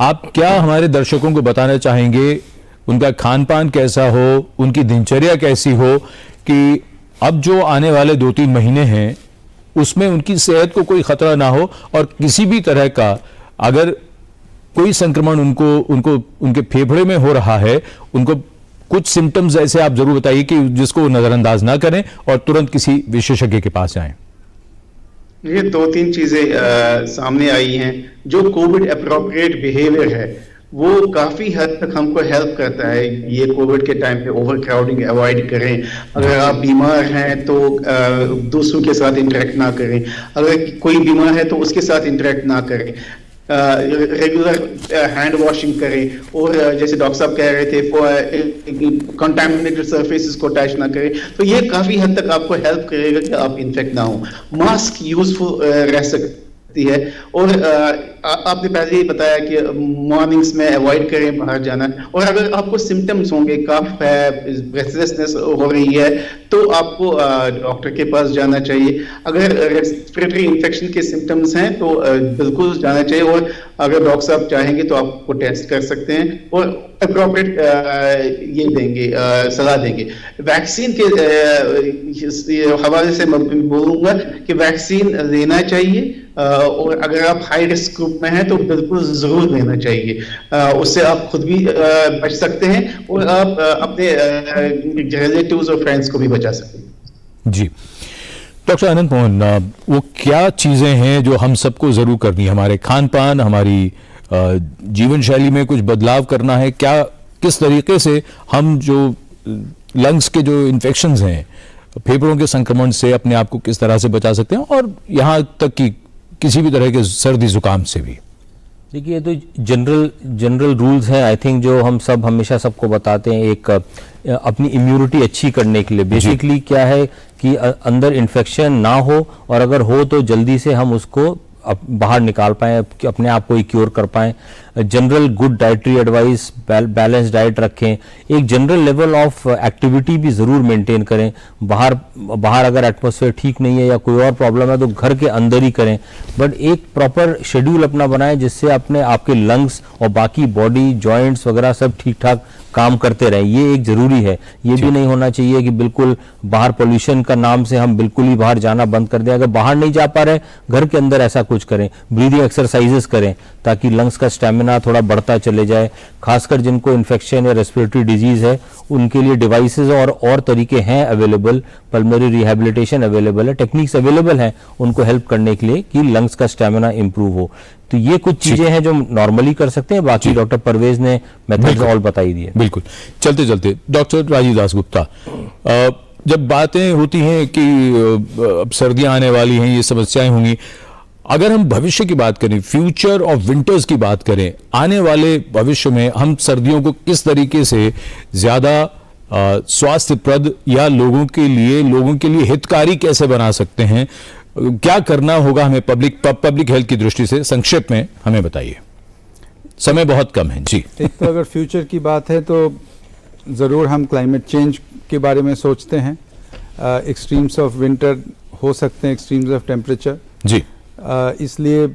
आप क्या हमारे दर्शकों को बताना चाहेंगे, उनका खान पान कैसा हो, उनकी दिनचर्या कैसी हो, कि अब जो आने वाले 2-3 महीने हैं उसमें उनकी सेहत को कोई खतरा ना हो, और किसी भी तरह का अगर कोई संक्रमण उनको उनके फेफड़े में हो रहा है, उनको कुछ सिम्टम्स ऐसे आप जरूर बताइए कि जिसको नजरअंदाज ना करें और तुरंत किसी विशेषज्ञ के पास जाएं। ये 2-3 चीजें सामने आई हैं। जो कोविड अप्रोप्रिएट बिहेवियर है वो काफी हद तक हमको हेल्प करता है। ये कोविड के टाइम पे ओवर क्राउडिंग अवॉइड करें, अगर आप बीमार हैं तो दूसरों के साथ इंटरेक्ट ना करें, अगर कोई बीमार है तो उसके साथ इंटरेक्ट ना करें, रेगुलर हैंड वॉशिंग करें, और जैसे डॉक्टर साहब कह रहे थे कंटामिनेटेड सरफेसेस को टच ना करें। तो ये काफी हद तक आपको हेल्प करेगा कि आप इन्फेक्ट ना हो। मास्क यूजफुल रह सकती है, और आपने पहले ही बताया कि मॉर्निंग्स में अवॉइड करें बाहर जाना, और अगर आपको सिम्टम्स होंगे, कफ है, ब्रेथलेसनेस हो रही है, तो आपको डॉक्टर के पास जाना चाहिए। अगर रेस्पिरेटरी इन्फेक्शन के सिम्टम्स हैं तो बिल्कुल जाना चाहिए, और अगर डॉक्टर साहब चाहेंगे तो आपको टेस्ट कर सकते हैं और अप्रोप्रिएट ये देंगे, सलाह देंगे। वैक्सीन के हवाले से मैं बोलूंगा कि वैक्सीन लेना चाहिए, और अगर आप हाई रिस्क ग्रुप में हैं तो बिल्कुल जरूर लेना चाहिए। उससे आप खुद भी बच सकते हैं, और आप अपने रिलेटिव्स और फ्रेंड्स को भी बचा सकते हैं। जी, डॉक्टर अनंत मोहन, वो क्या चीजें हैं जो हम सबको जरूर करनी है? हमारे खान पान, हमारी जीवन शैली में कुछ बदलाव करना है क्या? किस तरीके से हम जो लंग्स के जो इन्फेक्शंस हैं, फेफड़ों के संक्रमण से अपने आप को किस तरह से बचा सकते हैं, और यहाँ तक कि किसी भी तरह के सर्दी जुकाम से भी? देखिए, ये तो जनरल रूल्स हैं, आई थिंक, जो हम सब हमेशा सबको बताते हैं, एक अपनी इम्यूनिटी अच्छी करने के लिए। बेसिकली क्या है कि अंदर इन्फेक्शन ना हो, और अगर हो तो जल्दी से हम उसको बाहर निकाल पाएं, अपने आप को ही क्योर कर पाएं। General good dietary advice, balance diet रखें, एक जनरल लेवल ऑफ एक्टिविटी भी ज़रूर मेंटेन करें। बाहर अगर एटमॉस्फेयर ठीक नहीं है या कोई और प्रॉब्लम है तो घर के अंदर ही करें, बट एक प्रॉपर शेड्यूल अपना बनाएं जिससे अपने आपके लंग्स और बाकी बॉडी जॉइंट्स वगैरह सब ठीक ठाक काम करते रहें। ये एक जरूरी है। ये भी नहीं होना चाहिए कि बिल्कुल बाहर पोल्यूशन का नाम से हम बिल्कुल ही बाहर जाना बंद कर दें। अगर बाहर नहीं जा पा रहे, घर के अंदर ऐसा कुछ करें, ब्रीदिंग एक्सरसाइजेस करें ताकि लंग्स का स्टेमिना थोड़ा बढ़ता चले जाए। खासकर जिनको इन्फेक्शन या रेस्पिरेटरी डिजीज है उनके लिए डिवाइसेस और तरीके हैं अवेलेबल, पल्मोनरी रिहैबिलिटेशन अवेलेबल है, टेक्निक्स अवेलेबल हैं उनको हेल्प करने के लिए कि लंग्स का स्टेमिना इंप्रूव हो। तो ये कुछ चीजें हैं जो नॉर्मली कर सकते हैं। बाकी डॉक्टर परवेज ने मेथड्स ऑल बताई दिए। बिल्कुल। चलते चलते डॉक्टर राजीव दासगुप्ता, जब बातें होती हैं कि अब सर्दियां आने वाली हैं, ये समस्याएं होंगी, अगर हम भविष्य की बात करें, फ्यूचर ऑफ विंटर्स की बात करें, आने वाले भविष्य में हम सर्दियों को किस तरीके से ज्यादा स्वास्थ्यप्रद या लोगों के लिए हितकारी कैसे बना सकते हैं, क्या करना होगा हमें पब्लिक हेल्थ की दृष्टि से, संक्षेप में हमें बताइए, समय बहुत कम है जी। एक तो अगर फ्यूचर की बात है तो ज़रूर हम क्लाइमेट चेंज के बारे में सोचते हैं। एक्सट्रीम्स ऑफ विंटर हो सकते हैं, एक्सट्रीम्स ऑफ टेम्परेचर जी। इसलिए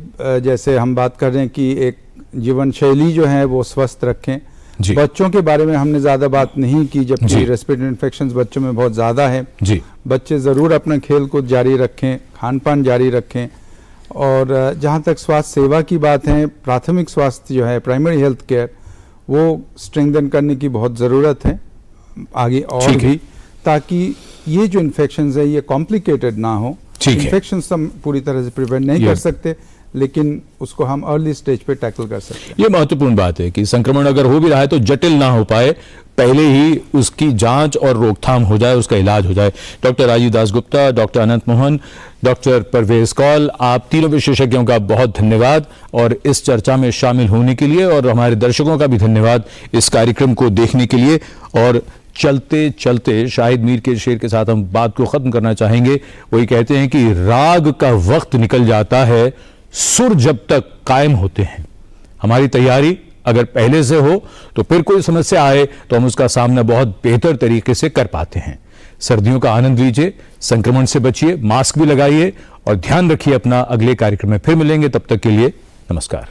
जैसे हम बात कर रहे हैं कि एक जीवन शैली जो है वो स्वस्थ रखें। बच्चों के बारे में हमने ज़्यादा बात नहीं की, जबकि रेस्पिरेटरी इन्फेक्शंस बच्चों में बहुत ज़्यादा है जी। बच्चे ज़रूर अपना खेल कूद जारी रखें, खान पान जारी रखें, और जहाँ तक स्वास्थ्य सेवा की बात है, प्राथमिक स्वास्थ्य जो है, प्राइमरी हेल्थ केयर, वो स्ट्रेंथन करने की बहुत ज़रूरत है आगे और भी, ताकि ये जो इन्फेक्शंस है ये कॉम्प्लिकेटेड ना हो। इन्फेक्शंस हम पूरी तरह से प्रिवेंट नहीं कर सकते, लेकिन उसको हम अर्ली स्टेज पे टैकल कर सकते हैं। ये महत्वपूर्ण बात है कि संक्रमण अगर हो भी रहा है तो जटिल ना हो पाए, पहले ही उसकी जांच और रोकथाम हो जाए, उसका इलाज हो जाए। Doctor Rajiv Dasgupta, doctor Anant Mohan, doctor Parvez Kaul, आप तीनों विशेषज्ञों का बहुत धन्यवाद और इस चर्चा में शामिल होने के लिए, और हमारे दर्शकों का भी धन्यवाद इस कार्यक्रम को देखने के लिए। और चलते चलते शाहिद मीर के शेर के साथ हम बात को खत्म करना चाहेंगे। वही कहते हैं कि राग का वक्त निकल जाता है, सुर जब तक कायम होते हैं। हमारी तैयारी अगर पहले से हो तो फिर कोई समस्या आए तो हम उसका सामना बहुत बेहतर तरीके से कर पाते हैं। सर्दियों का आनंद लीजिए, संक्रमण से बचिए, मास्क भी लगाइए और ध्यान रखिए अपना। अगले कार्यक्रम में फिर मिलेंगे, तब तक के लिए नमस्कार।